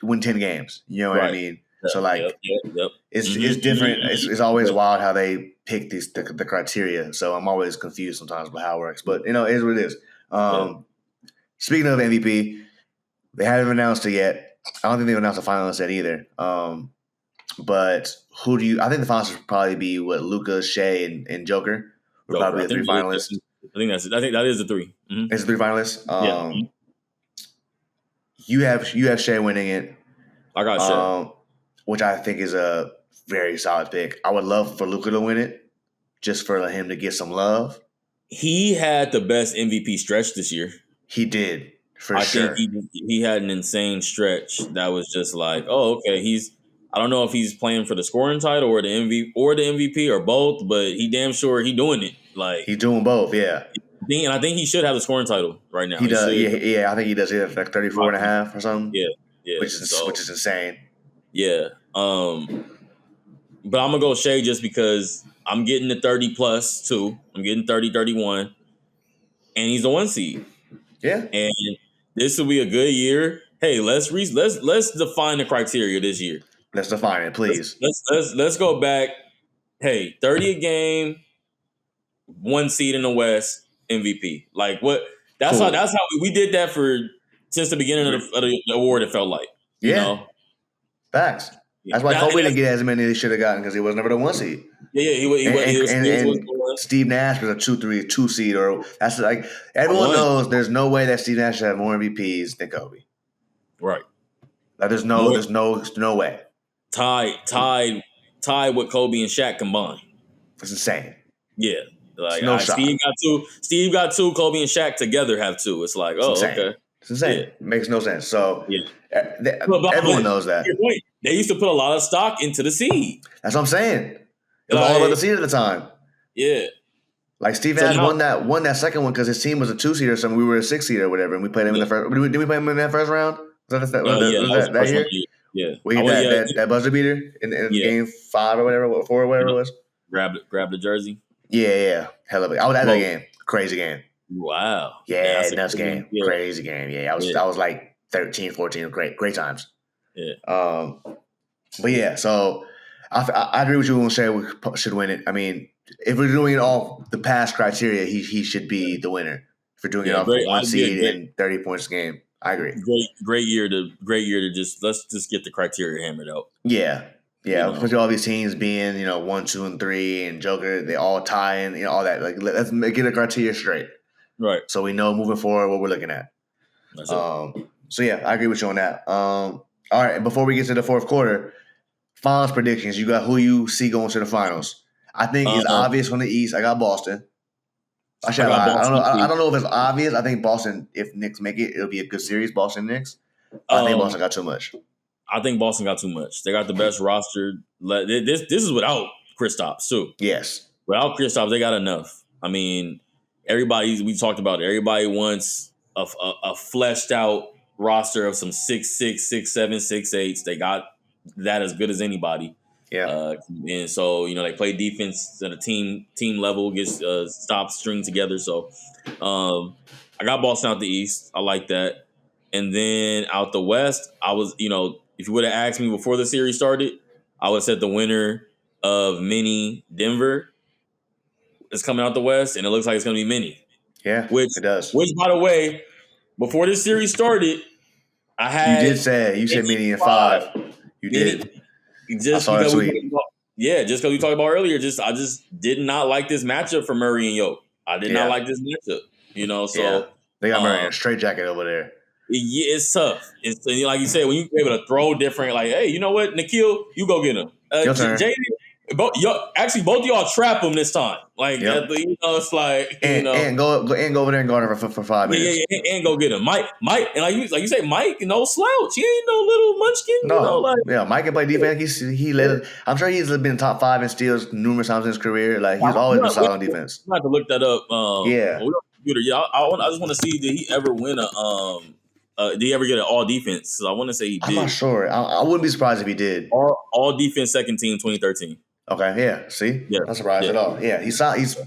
[SPEAKER 1] win 10 games. You know what I mean? So it's different. It's always wild how they pick the criteria. So I'm always confused sometimes about how it works. But it is what it is. Speaking of MVP, they haven't announced it yet. I don't think they've announced a finalist yet either. But who do you? I think the finalists would probably be Luka, Shea, and Joker. Probably the 3 finalists.
[SPEAKER 2] I think that is the 3. Mm-hmm.
[SPEAKER 1] It's the 3 finalists. You have Shea winning it.
[SPEAKER 2] I got Shea.
[SPEAKER 1] Which I think is a very solid pick. I would love for Luka to win it, just for him to get some love.
[SPEAKER 2] He had the best MVP stretch this year.
[SPEAKER 1] He did, for sure.
[SPEAKER 2] I think he had an insane stretch that was just okay. I don't know if he's playing for the scoring title or the MVP or both, but he damn sure he doing it.
[SPEAKER 1] He's doing both, yeah.
[SPEAKER 2] And I think he should have the scoring title right now.
[SPEAKER 1] He does, yeah. I think he does. He has 34 and a half or something.
[SPEAKER 2] Yeah.
[SPEAKER 1] Which is insane.
[SPEAKER 2] Yeah. But I'm going to go Shea just because I'm getting the 30 plus too. I'm getting 30, 31. And he's the 1 seed.
[SPEAKER 1] Yeah.
[SPEAKER 2] And this will be a good year. Hey, let's define the criteria this year.
[SPEAKER 1] Let's define it, please.
[SPEAKER 2] Let's go back. Hey, 30 a game, 1 seed in the West, MVP. What? That's cool. That's how we did that since the beginning of the award. It felt like, you know.
[SPEAKER 1] Facts. That's why Kobe didn't get as many as he should have gotten because he was never the 1 seed.
[SPEAKER 2] Yeah, he was
[SPEAKER 1] Steve Nash was a 2 seed, or that's like everyone knows. There's no way that Steve Nash should have more MVPs than Kobe.
[SPEAKER 2] Right.
[SPEAKER 1] Like there's no way.
[SPEAKER 2] Tied with Kobe and Shaq combined.
[SPEAKER 1] It's insane.
[SPEAKER 2] Yeah. Like Steve got 2, Kobe and Shaq together have 2. It's like, okay.
[SPEAKER 1] It's insane.
[SPEAKER 2] Yeah.
[SPEAKER 1] It makes no sense. So everyone knows that.
[SPEAKER 2] They used to put a lot of stock into the seed.
[SPEAKER 1] That's what I'm saying. It was all about the seed at the time.
[SPEAKER 2] Yeah.
[SPEAKER 1] Like Steve Nash won that second one because his team was a 2 seed or something. We were a 6 seed or whatever, and we played him in the first. Did we play him in that first round? Was that year?
[SPEAKER 2] Yeah.
[SPEAKER 1] We hit that buzzer beater in game 5 or whatever, 4 or whatever it was.
[SPEAKER 2] Grab the jersey.
[SPEAKER 1] Yeah. Hell of it. I was at that game. Crazy game.
[SPEAKER 2] Wow.
[SPEAKER 1] Yeah, nuts game. Yeah. Crazy game. Yeah, I was like 13, 14. Great times.
[SPEAKER 2] Yeah.
[SPEAKER 1] But yeah, so I agree with you when Shea should win it. I mean, if we're doing it all the past criteria, he should be the winner. If we're doing it off 1 seed and 30 points a game, I agree.
[SPEAKER 2] Great year to let's just get the criteria hammered out.
[SPEAKER 1] Yeah. Especially all these teams being 1, 2, and 3, and Joker, they all tie in, all that. Like let's get the criteria straight,
[SPEAKER 2] right? So
[SPEAKER 1] we know moving forward what we're looking at.
[SPEAKER 2] That's it.
[SPEAKER 1] So yeah, I agree with you on that. All right, before we get to the fourth quarter, finals predictions. You got who you see going to the finals. I think it's obvious from the East. I got Boston. I don't know if it's obvious. I think Boston, if Knicks make it, it'll be a good series. Boston Knicks. I think Boston got too much.
[SPEAKER 2] I think Boston got too much. They got the best roster. This is without Kristaps too.
[SPEAKER 1] Yes,
[SPEAKER 2] without Kristaps, they got enough. I mean, we talked about it. Everybody wants a fleshed out roster of some 6'6", 6'7", 6'8". They got that as good as anybody.
[SPEAKER 1] Yeah,
[SPEAKER 2] and so they play defense at a team level, gets stops string together. So I got Boston out the East. I like that. And then out the West, I was if you would have asked me before the series started, I would have said the winner of Mini Denver is coming out the West, and it looks like it's going to be Mini.
[SPEAKER 1] Yeah, it does.
[SPEAKER 2] Which, by the way, before this series started, I had
[SPEAKER 1] you said Mini in 5. You did.
[SPEAKER 2] Just because just because we talked about earlier, I just did not like this matchup for Murray and Yoke. I did not like this matchup. So
[SPEAKER 1] they got Murray in a straight jacket over there.
[SPEAKER 2] Yeah, it's tough. It's like you said, when you're able to throw different, like, hey, you know what, Nikhil, you go get him.
[SPEAKER 1] Your turn.
[SPEAKER 2] Jaden, both of y'all trap him this time. Like, it's like
[SPEAKER 1] and go over there and guard him for 5 minutes.
[SPEAKER 2] Yeah, and go get him. Mike, and like you say, Mike, slouch. He ain't no little munchkin.
[SPEAKER 1] No, Mike can play defense. I'm sure he's been top 5 in steals numerous times in his career. Like he's always been solid on defense.
[SPEAKER 2] I have to look that up. I just want to see, did he ever win did he ever get an all defense? So I want to say he did.
[SPEAKER 1] I'm not sure. I wouldn't be surprised if he did.
[SPEAKER 2] All defense second team 2013.
[SPEAKER 1] Okay, yeah. See? Yeah. Not surprised at all. Yeah, he's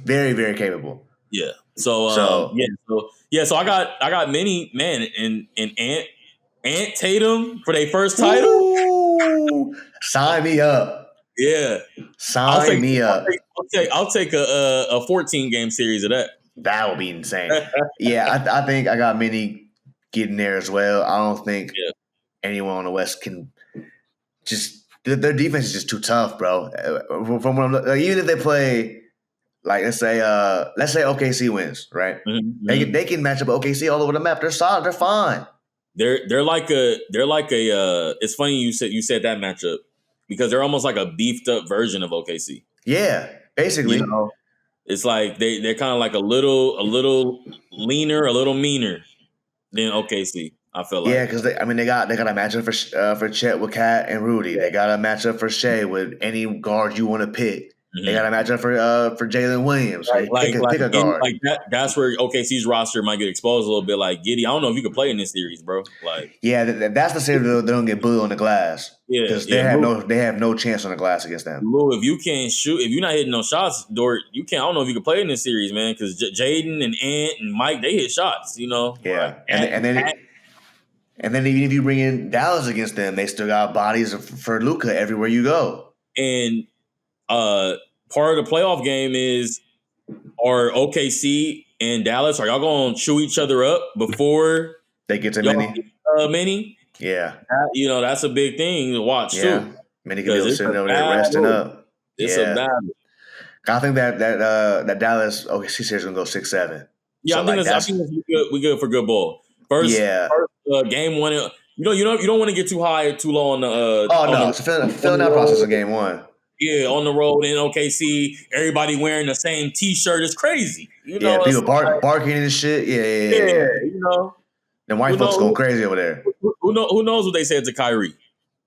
[SPEAKER 1] very, very capable.
[SPEAKER 2] Yeah. So I got many, man, and Ant Tatum for their first title.
[SPEAKER 1] Ooh, sign me up.
[SPEAKER 2] Yeah.
[SPEAKER 1] Sign me up.
[SPEAKER 2] I'll take a 14-game series of that.
[SPEAKER 1] That would be insane. Yeah, I think I got many getting there as well. I don't think anyone on the West can just their defense is just too tough, bro. From what I'm even if they play, like let's say OKC wins, right? Mm-hmm. They can match up OKC all over the map. They're solid. They're fine.
[SPEAKER 2] They're like a. It's funny you said that matchup because they're almost like a beefed up version of OKC.
[SPEAKER 1] Yeah, basically.
[SPEAKER 2] It's like they're kind of like a little leaner, a little meaner than OKC. I feel like
[SPEAKER 1] because they got a matchup for Chet with Kat and Rudy. They got a matchup for Shea with any guard you want to pick. Mm-hmm. They got a matchup for Jalen Williams. Pick a guard.
[SPEAKER 2] Like that's where OKC's roster might get exposed a little bit. Like Giddy, I don't know if you could play in this series, bro. Like
[SPEAKER 1] that's the series they don't get bullied on the glass. Yeah, because they have no chance on the glass against them.
[SPEAKER 2] Lou, if you can't shoot, if you're not hitting no shots, Dort, you can't. I don't know if you can play in this series, man. Because Jaden and Ant and Mike, they hit shots.
[SPEAKER 1] Yeah, like, and then even if you bring in Dallas against them, they still got bodies for Luka everywhere you go.
[SPEAKER 2] And part of the playoff game is, are OKC and Dallas, are y'all going to chew each other up before
[SPEAKER 1] they get to Mini?
[SPEAKER 2] Mini?
[SPEAKER 1] Yeah.
[SPEAKER 2] That's a big thing to watch too.
[SPEAKER 1] Many could be sitting over there resting up.
[SPEAKER 2] It's a battle.
[SPEAKER 1] I think that Dallas OKC series is gonna go 6-7.
[SPEAKER 2] Yeah, so I think we good for good ball. First game one. You don't want to get too high too low on the.
[SPEAKER 1] It's filling out process of game one.
[SPEAKER 2] Yeah, on the road in OKC, everybody wearing the same T-shirt. It's crazy.
[SPEAKER 1] People barking and shit. Yeah. The white folks going crazy over there.
[SPEAKER 2] Who knows what they said to Kyrie?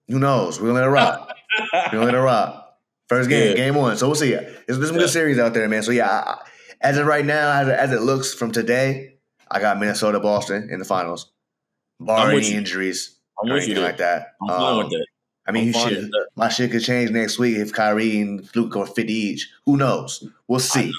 [SPEAKER 1] Who knows? We're gonna let it rock. First game, game one. So we'll see. There's some good series out there, man. So as of right now, as it looks from today, I got Minnesota, Boston in the finals, barring any injuries or anything like that.
[SPEAKER 2] I'm fine with that.
[SPEAKER 1] I mean, my shit could change next week if Kyrie and Luke go 50 each. Who knows? We'll see.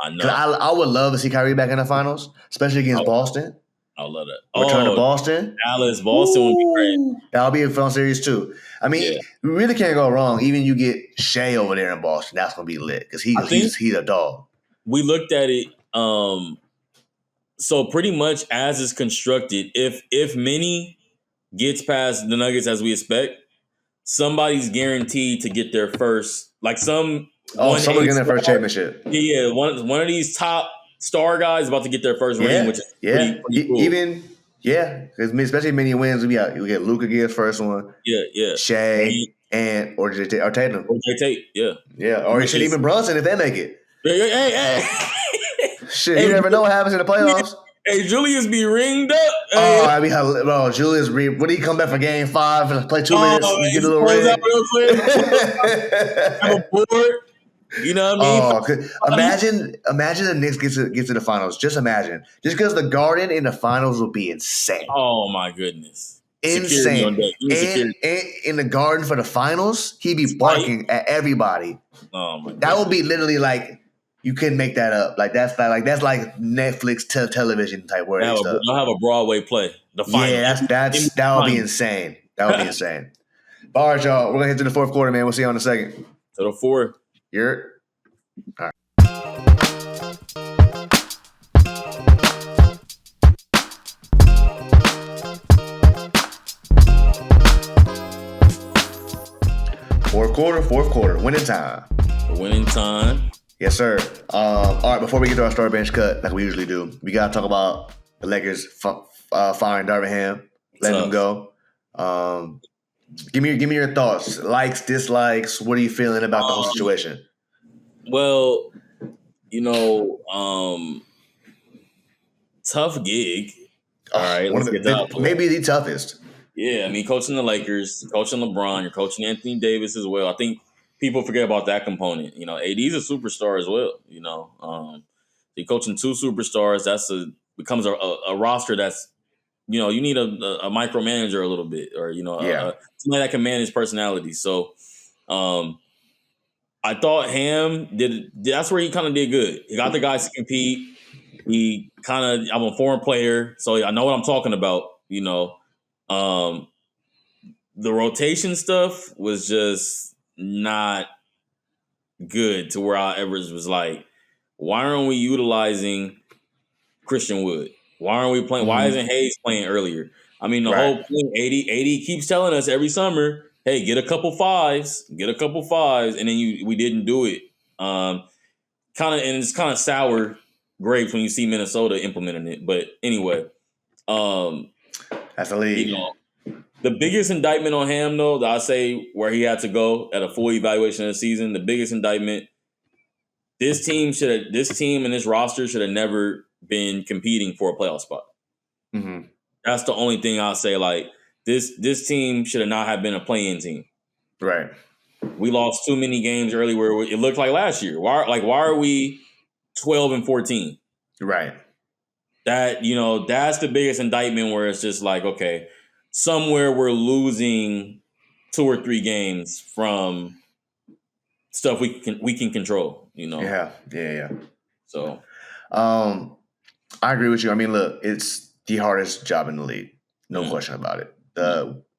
[SPEAKER 2] I know.
[SPEAKER 1] I would love to see Kyrie back in the finals, especially against Boston.
[SPEAKER 2] I love that.
[SPEAKER 1] Return to Boston.
[SPEAKER 2] Dallas, Boston would be great.
[SPEAKER 1] That'll be a fun series too. I mean, we really can't go wrong. Even you get Shea over there in Boston, that's gonna be lit because he's a dog.
[SPEAKER 2] We looked at it. So pretty much as it's constructed, if Minnie gets past the Nuggets as we expect, somebody's guaranteed to get their first. Like someone's getting their first championship. Yeah, one of these top star guys about to get their first ring, which is pretty cool.
[SPEAKER 1] Because especially if Minnie wins, we get Luka get his first one.
[SPEAKER 2] Yeah.
[SPEAKER 1] Shea or Tatum.
[SPEAKER 2] Or Tate,
[SPEAKER 1] or even Brunson if they make it.
[SPEAKER 2] Hey.
[SPEAKER 1] Shit, you never know what happens in the playoffs.
[SPEAKER 2] Hey, Julius be ringed up.
[SPEAKER 1] Julius, would he come back for game 5 and play 2 minutes and get a little ring?
[SPEAKER 2] Have a board. You know what I
[SPEAKER 1] mean? Imagine the Knicks get to the finals. Just imagine. Just because the Garden in the finals will be insane.
[SPEAKER 2] Oh, my goodness.
[SPEAKER 1] Insane. And in the Garden for the finals, he'd be barking at everybody.
[SPEAKER 2] Oh, my God.
[SPEAKER 1] That would be literally like, you couldn't make that up. Like that's like Netflix television type worthy stuff.
[SPEAKER 2] I'll have a Broadway play. The final.
[SPEAKER 1] Yeah, that would be insane. That would be insane. All right, y'all. We're gonna hit to the fourth quarter, man. We'll see you on the second.
[SPEAKER 2] To the fourth.
[SPEAKER 1] All right. Fourth quarter. Winning time.
[SPEAKER 2] Winning time.
[SPEAKER 1] Yes, sir. All right, before we get to our start bench cut, like we usually do, we got to talk about the Lakers firing Darvin Ham, letting him go. Give me your thoughts. Likes, dislikes. What are you feeling about the whole situation?
[SPEAKER 2] Well, tough gig. All right,
[SPEAKER 1] maybe the toughest.
[SPEAKER 2] Yeah, I mean, coaching the Lakers, coaching LeBron, you're coaching Anthony Davis as well. I think people forget about that component. AD's a superstar as well. You're coaching 2 superstars. Becomes a roster that's, you need a micromanager a little bit, or somebody that can manage personality. So, I thought Ham did. That's where he kind of did good. He got the guys to compete. I'm a foreign player, so I know what I'm talking about. The rotation stuff was just not good to where I ever was like, why aren't we utilizing Christian Wood? Why aren't we playing? Why isn't Hayes playing earlier? I mean, the whole point, 80 keeps telling us every summer, hey, get a couple fives, and then we didn't do it. And it's kind of sour grapes when you see Minnesota implementing it. But anyway,
[SPEAKER 1] that's the league.
[SPEAKER 2] The biggest indictment on Ham, though, that I say where he had to go at a full evaluation of the season, the biggest indictment, this team and this roster should have never been competing for a playoff spot.
[SPEAKER 1] Mm-hmm.
[SPEAKER 2] That's the only thing I'll say. Like, this team should have not have been a play-in team.
[SPEAKER 1] Right.
[SPEAKER 2] We lost too many games early where it looked like last year. Why are we 12-14?
[SPEAKER 1] Right.
[SPEAKER 2] That's the biggest indictment where it's just like, okay, somewhere we're losing 2 or 3 games from stuff we can control,
[SPEAKER 1] Yeah.
[SPEAKER 2] So
[SPEAKER 1] I agree with you. I mean, look, it's the hardest job in the league. No question about it.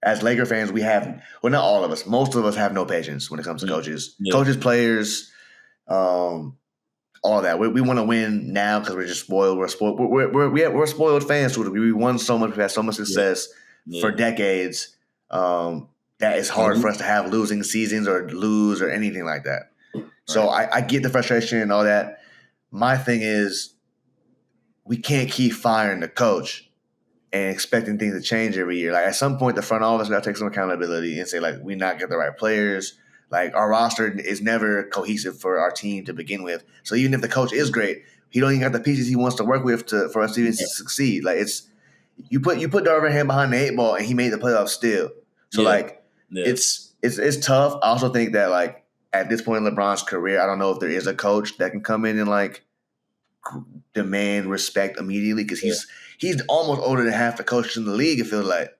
[SPEAKER 1] As Laker fans, we have, well, not all of us, most of us have no patience when it comes to coaches. Yeah. Coaches, players, all that. We want to win now because we're just spoiled. We're spoiled. We're spoiled fans. We won so much. We've had so much success for decades. that it's hard for us to have losing seasons or lose or anything like that. So I get the frustration and all that. My thing is we can't keep firing the coach and expecting things to change every year. Like at some point, the front office got to take some accountability and say, like, we not get the right players. Like our roster is never cohesive for our team to begin with. So even if the coach is great, he don't even got the pieces he wants to work with for us to even succeed. Like it's you put Darvin Ham behind the 8 ball and he made the playoffs still. So it's tough. I also think that like at this point in LeBron's career, I don't know if there is a coach that can come in and like demand respect immediately because he's almost older than half the coaches in the league, it feels like.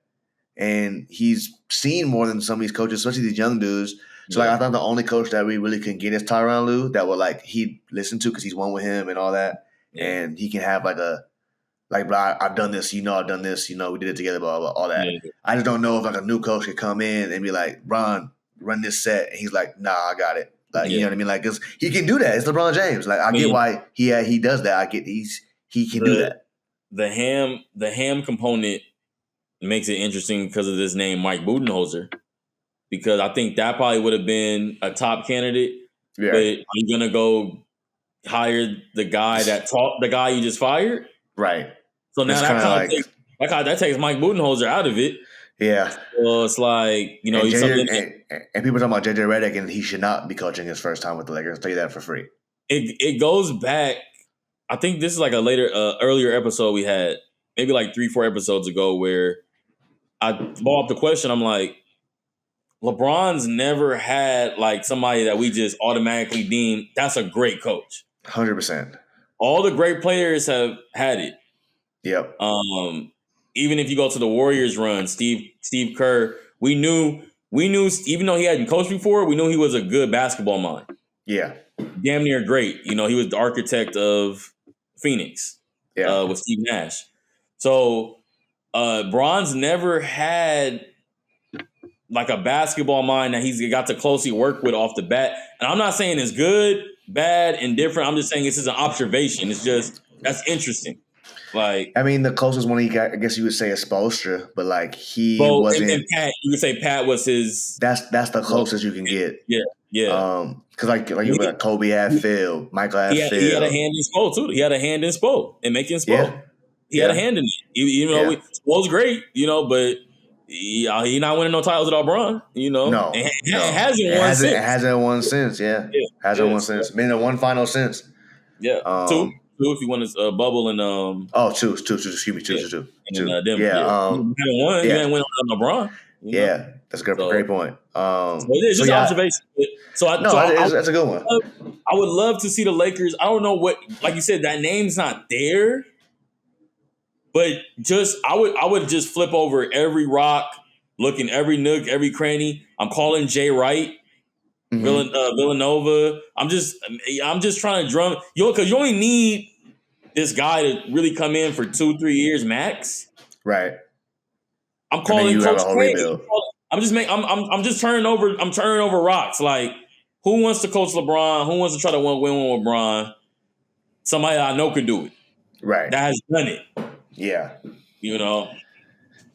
[SPEAKER 1] And he's seen more than some of these coaches, especially these young dudes. So like I thought the only coach that we really can get is Tyronn Lue that would like he'd listen to because he's one with him and all that. Yeah. And he can have like blah, I've done this, I've done this, we did it together, blah, blah, all that. Yeah. I just don't know if like a new coach could come in and be like, Ron, run this set. And he's like, nah, I got it. Like, you know what I mean? Like, cause he can do that. It's LeBron James. Like, I get why he does that. I get he can do that.
[SPEAKER 2] The ham component makes it interesting because of this name, Mike Budenholzer, because I think that probably would have been a top candidate. Yeah. But are you gonna go hire the guy the guy you just fired?
[SPEAKER 1] Right.
[SPEAKER 2] So now that takes Mike Budenholzer out of it.
[SPEAKER 1] Yeah.
[SPEAKER 2] So it's like,
[SPEAKER 1] and people talking about JJ Redick and he should not be coaching his first time with the Lakers. I'll tell you that for free.
[SPEAKER 2] It goes back. I think this is like a earlier episode we had, maybe like 3-4 episodes ago, where I brought up the question. I'm like, LeBron's never had like somebody that we just automatically deem that's a great coach.
[SPEAKER 1] 100%.
[SPEAKER 2] All the great players have had it.
[SPEAKER 1] Yep.
[SPEAKER 2] Even if you go to the Warriors run, Steve Kerr, we knew even though he hadn't coached before, we knew he was a good basketball mind.
[SPEAKER 1] Yeah.
[SPEAKER 2] Damn near great. He was the architect of Phoenix with Steve Nash. So Bron's never had like a basketball mind that he's got to closely work with off the bat. And I'm not saying it's good, bad, indifferent. I'm just saying this is an observation. It's just, that's interesting. Like,
[SPEAKER 1] I mean, the closest one he got, I guess you would say, is Spoelstra, but like he wasn't.
[SPEAKER 2] And Pat, you would say Pat was his.
[SPEAKER 1] That's the closest you can get.
[SPEAKER 2] Yeah.
[SPEAKER 1] Because like you got Kobe had Phil, Michael had Phil.
[SPEAKER 2] He had a hand in Spo too. He had a hand in Spo and making Spo. Yeah. He had a hand in it. Even though Spo's great, but he not winning no titles without Bron.
[SPEAKER 1] No,
[SPEAKER 2] it hasn't won since.
[SPEAKER 1] Yeah. Hasn't won since. Been in one final since.
[SPEAKER 2] Yeah. Two if you want to bubble and
[SPEAKER 1] two. Excuse me, two.
[SPEAKER 2] And then you haven't won. You haven't won without LeBron.
[SPEAKER 1] Yeah, that's a great point.
[SPEAKER 2] So it's just observation.
[SPEAKER 1] That's a good one.
[SPEAKER 2] I would love to see the Lakers. I don't know what, like you said, that name's not there, but I would just flip over every rock, look in every nook, every cranny. I'm calling Jay Wright, Villanova. I'm just trying to drum, because you only need this guy to really come in for 2-3 years max.
[SPEAKER 1] Right.
[SPEAKER 2] I'm calling Coach Craig. I'm just turning over rocks. Like, who wants to coach LeBron? Who wants to try to win one with LeBron? Somebody I know could do it.
[SPEAKER 1] Right.
[SPEAKER 2] That has done it.
[SPEAKER 1] Yeah.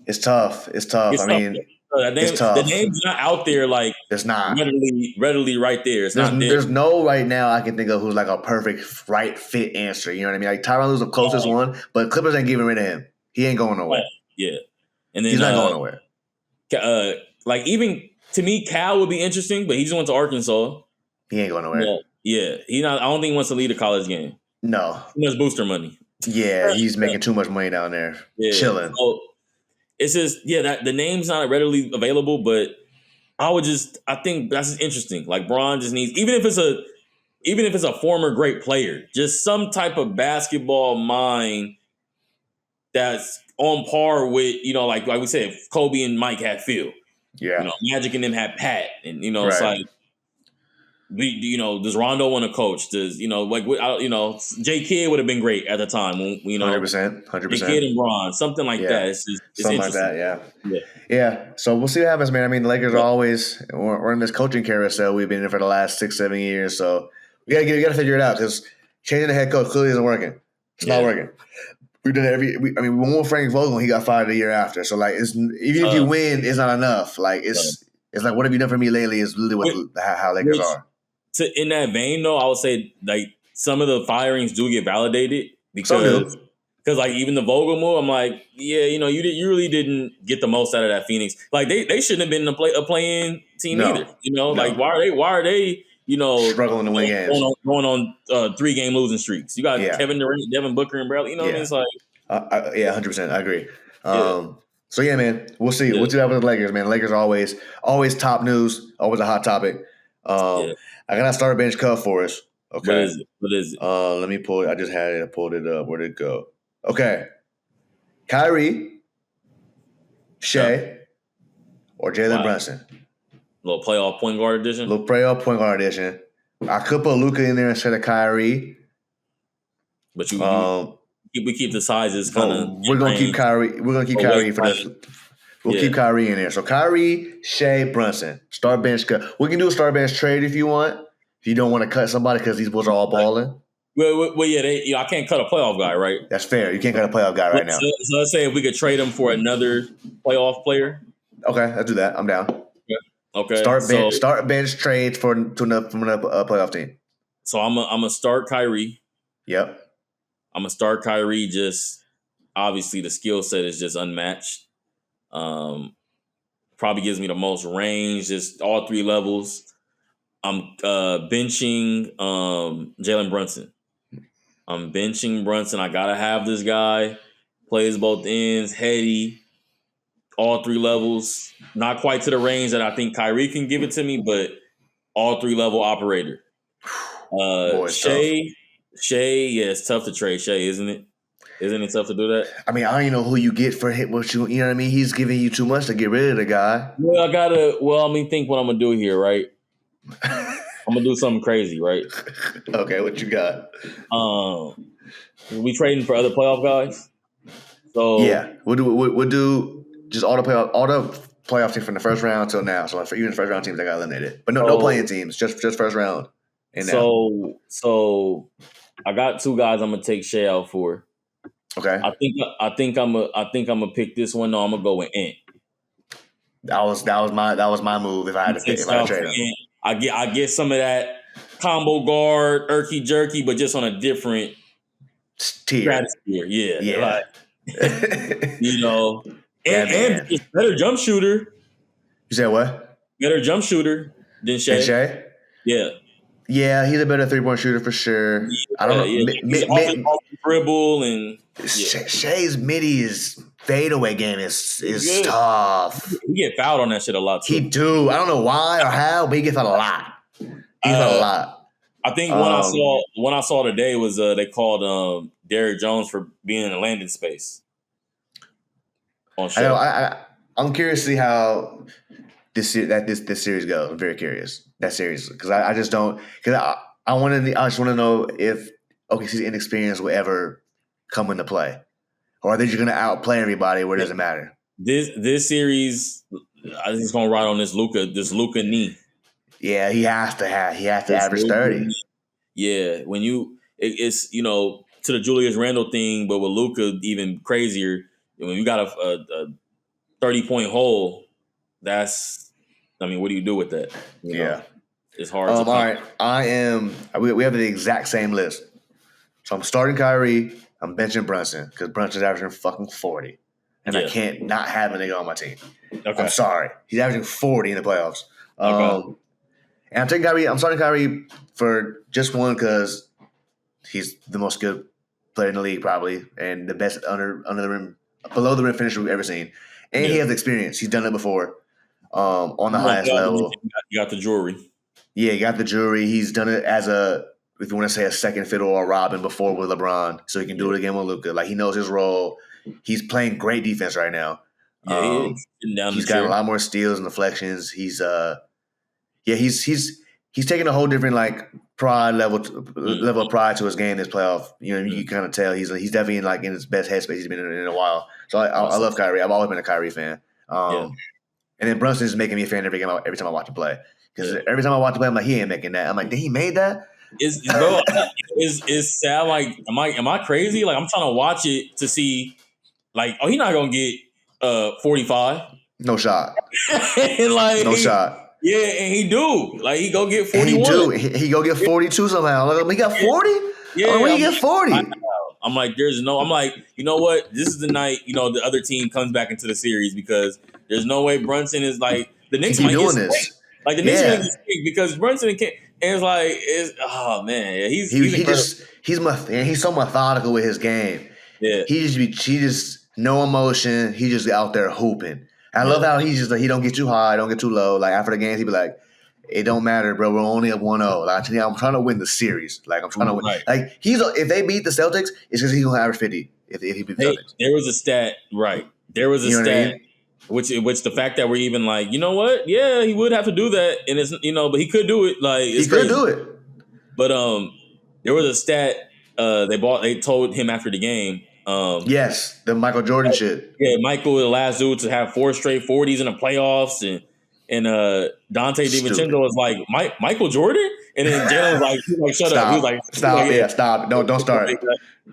[SPEAKER 2] It's
[SPEAKER 1] tough. It's tough. It's tough.
[SPEAKER 2] The name's not out there like
[SPEAKER 1] it's not
[SPEAKER 2] readily right there. It's not there.
[SPEAKER 1] There's no right now I can think of who's like a perfect right fit answer. You know what I mean? Like Tyronn Lue's the closest one, but Clippers ain't getting rid of him. He ain't going nowhere.
[SPEAKER 2] Yeah. And then
[SPEAKER 1] he's not going nowhere.
[SPEAKER 2] Like even to me, Cal would be interesting, but he just went to Arkansas.
[SPEAKER 1] He ain't going nowhere.
[SPEAKER 2] Yeah. I don't think he wants to lead a college game.
[SPEAKER 1] No.
[SPEAKER 2] Too much booster money.
[SPEAKER 1] Yeah, he's making too much money down there. Yeah. Chilling.
[SPEAKER 2] So it's just that the name's not readily available, but I think that's just interesting. Like Bron just needs, even if it's a former great player, just some type of basketball mind that's on par with, like we said, Kobe and Mike had Phil.
[SPEAKER 1] Yeah.
[SPEAKER 2] Magic and them had Pat. And, it's like, does Rondo want to coach? Does, J. Kidd would have been great at the time. When,
[SPEAKER 1] 100%.
[SPEAKER 2] J. Kidd and Bron, something like that. It's
[SPEAKER 1] something like that, yeah. So we'll see what happens, man. I mean, the Lakers are always, we're in this coaching carousel. We've been in for the last 6-7 years. So we got to figure it out because changing the head coach clearly isn't working. It's not working. We did we won with Frank Vogel and he got fired the year after. So, like, even if you win, it's not enough. Like, it's It's like, what have you done for me lately? Is literally how Lakers are.
[SPEAKER 2] In that vein, though, I would say like some of the firings do get validated because like even the Vogel move, I'm like, yeah, you really didn't get the most out of that Phoenix. Like they shouldn't have been a play-in team either. Like why are they
[SPEAKER 1] struggling to win games,
[SPEAKER 2] going on 3-game losing streaks? You got Kevin Durant, Devin Booker, and Bradley. What I mean? It's like
[SPEAKER 1] 100%. I agree. So yeah, man, we'll see. We'll see what happens with the Lakers, man. The Lakers are always top news, always a hot topic. I gotta start a bench cut for us. Okay,
[SPEAKER 2] what is it?
[SPEAKER 1] Let me pull it. I just had it. I pulled it up. Where'd it go? Okay, Kyrie, Shea, or Jalen Brunson.
[SPEAKER 2] Little playoff point guard edition.
[SPEAKER 1] I could put Luka in there instead of Kyrie.
[SPEAKER 2] But we keep the sizes kind of.
[SPEAKER 1] We're gonna keep Kyrie. We're gonna keep Kyrie for this. We'll keep Kyrie in there. So Kyrie, Shea, Brunson. Start bench cut. We can do a start bench trade if you want. If you don't want to cut somebody because these boys are all balling.
[SPEAKER 2] Well, I can't cut a playoff guy, right?
[SPEAKER 1] That's fair. You can't cut a playoff guy right now.
[SPEAKER 2] So let's say if we could trade him for another playoff player.
[SPEAKER 1] Okay, I'll do that. I'm down.
[SPEAKER 2] Okay.
[SPEAKER 1] Start bench trades from another playoff team.
[SPEAKER 2] So I'm gonna start Kyrie.
[SPEAKER 1] Yep.
[SPEAKER 2] I'm gonna start Kyrie. Just obviously the skill set is just unmatched. Probably gives me the most range, just all 3 levels. I'm benching Jalen Brunson. I'm benching Brunson. I gotta have this guy. Plays both ends, heady, all 3 levels. Not quite to the range that I think Kyrie can give it to me, but all 3 level operator. Shea, it's tough to trade Shea, isn't it? Isn't it tough to do that?
[SPEAKER 1] I mean, I don't even know who you get for hit what you know what I mean? He's giving you too much to get rid of the guy.
[SPEAKER 2] Think what I'm gonna do here, right? I'm gonna do something crazy, right?
[SPEAKER 1] Okay, what you got?
[SPEAKER 2] We trading for other playoff guys. So
[SPEAKER 1] yeah, we'll do just all the playoff teams from the first round till now. So for even the first round teams that got eliminated, but no playing teams, just first round. And
[SPEAKER 2] so I got 2 guys I'm gonna take Shea out for.
[SPEAKER 1] Okay.
[SPEAKER 2] I think I'm gonna pick this one. No, I'm gonna go with Ant.
[SPEAKER 1] That was my move if I had to pick. If I had to trade him.
[SPEAKER 2] I get some of that combo guard, irky jerky, but just on a different
[SPEAKER 1] tier.
[SPEAKER 2] Yeah. Like, and just better jump shooter.
[SPEAKER 1] You said what?
[SPEAKER 2] Better jump shooter than Shea. Yeah.
[SPEAKER 1] Yeah, he's a better 3-point shooter for sure. I don't know.
[SPEAKER 2] He's off the dribble and
[SPEAKER 1] Shea's midi fadeaway game is tough.
[SPEAKER 2] He get fouled on that shit a lot too.
[SPEAKER 1] He do. I don't know why or how, but he gets fouled a lot.
[SPEAKER 2] I think one I saw today was they called Derrick Jones for being in a landing space.
[SPEAKER 1] I know. I'm curious to see how this series goes. I'm very curious that series because I just don't because I just want to know if OKC's inexperience will ever come into play, or are they just going to outplay everybody where it doesn't matter?
[SPEAKER 2] This series, I think it's going to ride on this Luka knee.
[SPEAKER 1] Yeah, he has to average 30.
[SPEAKER 2] Yeah, when it's to the Julius Randle thing, but with Luka even crazier. When you got a 30-point hole, what do you do with that? You know? It's hard.
[SPEAKER 1] All right, we have the exact same list. So I'm starting Kyrie. I'm benching Brunson because Brunson's averaging fucking 40, and I can't not have a nigga on my team. Okay. I'm sorry, he's averaging 40 in the playoffs. And I'm taking Kyrie. I'm starting Kyrie for just one because he's the most skilled player in the league, probably, and the best under the rim, below the rim finisher we've ever seen. And he has experience. He's done it before on the highest level.
[SPEAKER 2] You got the jewelry.
[SPEAKER 1] Yeah, he got the jewelry. He's done it as if you want to say a second fiddle or Robin before with LeBron, so he can do it again with Luka. Like he knows his role. He's playing great defense right now.
[SPEAKER 2] Yeah,
[SPEAKER 1] he's got a lot more steals and deflections. He's taking a whole different level of pride to his game this playoff. You kind of tell he's definitely in his best headspace he's been in a while. So I love Kyrie. I've always been a Kyrie fan. And then Brunson is making me a fan every time I watch him play. Because every time I watch him play, I'm like, he ain't making that. I'm like, did he made that?
[SPEAKER 2] Is sad? Like, am I crazy? Like, I'm trying to watch it to see, he's not gonna get 45.
[SPEAKER 1] No shot.
[SPEAKER 2] And like,
[SPEAKER 1] no shot.
[SPEAKER 2] Yeah, and he do. Like, he go get 41.
[SPEAKER 1] He do. He go get 42 somehow. Like, he got 40?
[SPEAKER 2] Yeah.
[SPEAKER 1] Where you get 40?
[SPEAKER 2] I'm like, I'm like, you know what? This is the night, the other team comes back into the series because there's no way Brunson is like, the Knicks might
[SPEAKER 1] doing
[SPEAKER 2] get
[SPEAKER 1] this.
[SPEAKER 2] Straight. Like, the Knicks are going to get straight because Brunson can't. And it's like, oh, man. He's
[SPEAKER 1] he's so methodical with his game.
[SPEAKER 2] Yeah.
[SPEAKER 1] He just no emotion. He just out there hooping. I love how he's just like, he don't get too high, don't get too low. Like, after the games, he be like, it don't matter, bro. We're only at 1-0. Like, I'm trying to win the series. Like, I'm trying to win.
[SPEAKER 2] Right.
[SPEAKER 1] Like, if they beat the Celtics, it's because he's gonna average 50. If he beat the Celtics,
[SPEAKER 2] there was a stat, right? There was a stat, which the fact that we're even like, you know what? Yeah, he would have to do that, and it's but he could do it. Like,
[SPEAKER 1] he could do it.
[SPEAKER 2] But there was a stat they told him after the game.
[SPEAKER 1] Yes, the Michael Jordan shit.
[SPEAKER 2] Yeah, Michael, the last dude to have 4 straight 40s in the playoffs, and Dante DiVincenzo was like, Michael Jordan? And then Jalen was like, shut up. He was like,
[SPEAKER 1] stop. Stop. No, don't start.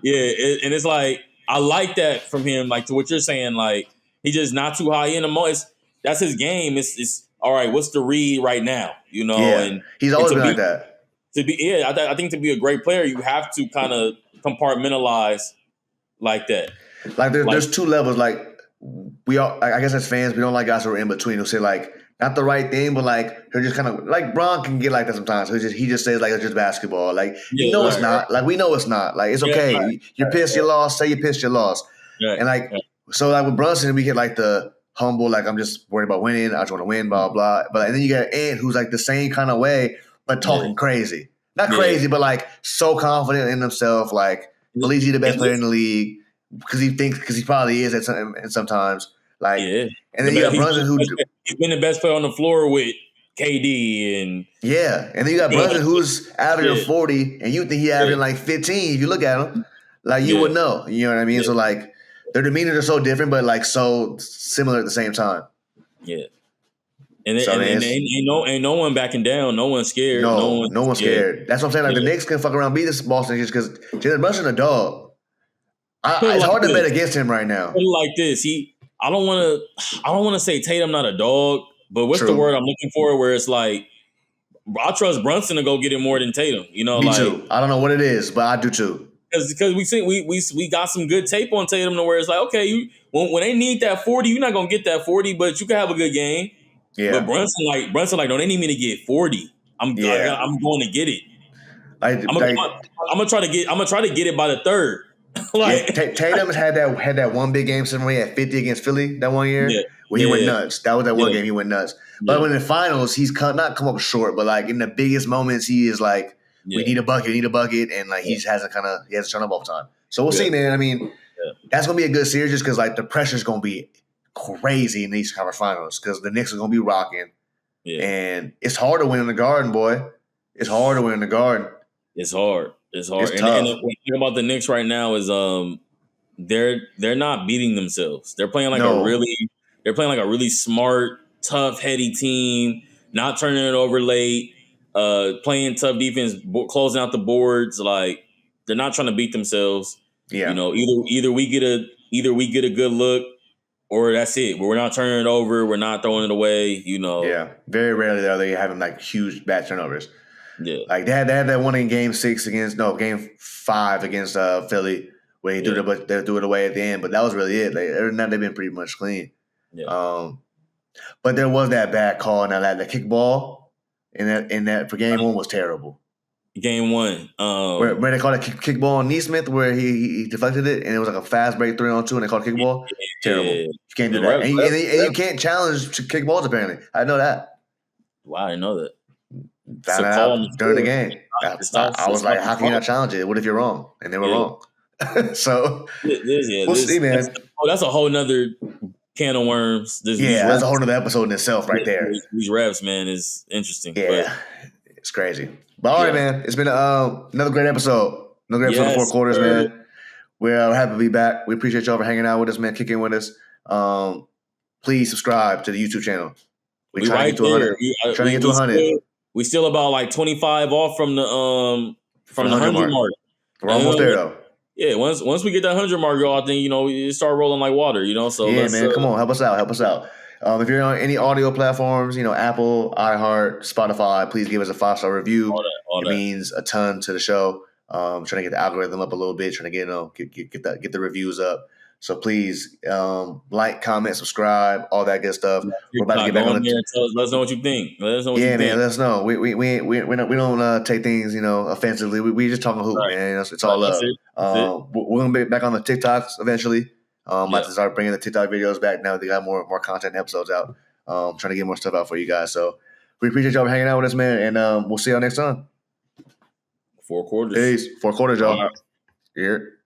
[SPEAKER 2] Yeah, and it's like, I like that from him, like, to what you're saying, like, he just not too high in the most. That's his game. It's all right, what's the read right now? And
[SPEAKER 1] he's always been like that.
[SPEAKER 2] I think to be a great player, you have to kind of compartmentalize like that.
[SPEAKER 1] Like, there's two levels. Like, we all, I guess as fans, we don't like guys who are in between who say, like, not the right thing, but like, they're just kind of like, Bron can get like that sometimes. He just says like, it's just basketball. Like, it's not. Like, we know it's not. Like, it's okay. You're pissed, you lost. Say you pissed, you lost. And like, so like with Brunson, we get like the humble, like, I'm just worried about winning. I just want to win, blah, blah. But and then you got Ant, who's like the same kind of way, but talking crazy. Not crazy, but like so confident in himself. Like, believes he's the best player in the league because he probably is sometimes. Like, and then you got Brunson
[SPEAKER 2] he's been the best player on the floor with KD and
[SPEAKER 1] and then you got Brunson who's averaging 40, and you think he averaging like 15. If you look at him, like, you would know. You know what I mean? So like, their demeanors are so different, but like so similar at the same time. Yeah.
[SPEAKER 2] And ain't no one backing down. No one's scared.
[SPEAKER 1] No one's scared. That's what I'm saying. Like, the Knicks can fuck around, beat this Boston just because Jalen Brunson's a dog. It's hard to bet against him right now.
[SPEAKER 2] Like this, I don't want to say Tatum not a dog, but what's the word I'm looking for? Where it's like, I trust Brunson to go get it more than Tatum. Me
[SPEAKER 1] too. I don't know what it is, but I do too.
[SPEAKER 2] Because we got some good tape on Tatum to where it's like, okay, when they need that 40, you're not gonna get that 40, but you can have a good game. Yeah. But Brunson, no, they need me to get 40. I'm going to get it. I'm gonna try to get it by the third.
[SPEAKER 1] Tatum had that one big game somewhere. He had 50 against Philly that one year where he went nuts. That was that one game he went nuts. But when in the finals, he's not come up short, but like in the biggest moments, he is like, we need a bucket, and like he hasn't shown up all the time. So we'll see, man. I mean, that's gonna be a good series just because like the pressure's gonna be crazy in these conference finals because the Knicks are gonna be rocking, and it's hard to win in the Garden, boy. It's hard to win in the Garden.
[SPEAKER 2] It's hard. It's hard.
[SPEAKER 1] It's
[SPEAKER 2] and the thing about the Knicks right now is they're not beating themselves. They're playing like a really smart, tough, heady team, not turning it over late, playing tough defense, closing out the boards. Like, they're not trying to beat themselves. Yeah. Either we get a good look, or that's it. But we're not turning it over. We're not throwing it away.
[SPEAKER 1] Yeah. Very rarely are they having like huge bad turnovers.
[SPEAKER 2] Yeah.
[SPEAKER 1] Like they had that one in game 5 against Philly where they threw it away at the end. But that was really it. Other than that, they've been pretty much clean. Yeah. But there was that bad call. Now that the kickball in that for game 1 was terrible.
[SPEAKER 2] Game 1,
[SPEAKER 1] where they called a kickball on Neesmith, where he deflected it, and it was like a fast break 3-on-2, and they called a kickball. Terrible. You can't do that, and you can't challenge kickballs. Apparently, I know that.
[SPEAKER 2] Wow, I didn't know that.
[SPEAKER 1] Found out during the game. I was like, how can you not challenge it? What if you're wrong? And they were wrong. So we'll see, man.
[SPEAKER 2] That's a whole nother can of worms.
[SPEAKER 1] That's a whole nother episode in itself right there.
[SPEAKER 2] These refs, man, is interesting.
[SPEAKER 1] Yeah, it's crazy. But all right, man. It's been another great episode. Another great episode of 4 quarters, man. We're happy to be back. We appreciate y'all for hanging out with us, man, kicking with us. Please subscribe to the YouTube channel. We're trying to get to 100.
[SPEAKER 2] We still about like 25 off from the 100 mark.
[SPEAKER 1] We're almost there though.
[SPEAKER 2] Yeah, once we get that 100 mark, y'all, I think it start rolling like water. So
[SPEAKER 1] man, come on, help us out. If you're on any audio platforms, Apple, iHeart, Spotify, please give us a 5-star review.
[SPEAKER 2] All
[SPEAKER 1] It
[SPEAKER 2] that.
[SPEAKER 1] means a ton to the show. Trying to get the algorithm up a little bit, trying to get the reviews up. So please like, comment, subscribe, all that good stuff. We're about to get back
[SPEAKER 2] Go
[SPEAKER 1] on
[SPEAKER 2] in there and let us know what you think. Let us know what you
[SPEAKER 1] man.
[SPEAKER 2] think.
[SPEAKER 1] Let us know. We don't take things offensively. We just talking hoop,
[SPEAKER 2] Right.
[SPEAKER 1] man. It's all
[SPEAKER 2] That's
[SPEAKER 1] up.
[SPEAKER 2] it.
[SPEAKER 1] We're gonna be back on the TikToks eventually. About
[SPEAKER 2] Yeah.
[SPEAKER 1] to start bringing the TikTok videos back now. They got more content and episodes out. Trying to get more stuff out for you guys. So we appreciate y'all hanging out with us, man. And we'll see y'all next time.
[SPEAKER 2] 4 quarters.
[SPEAKER 1] Peace. 4 quarters, y'all.
[SPEAKER 2] All right.
[SPEAKER 1] Here.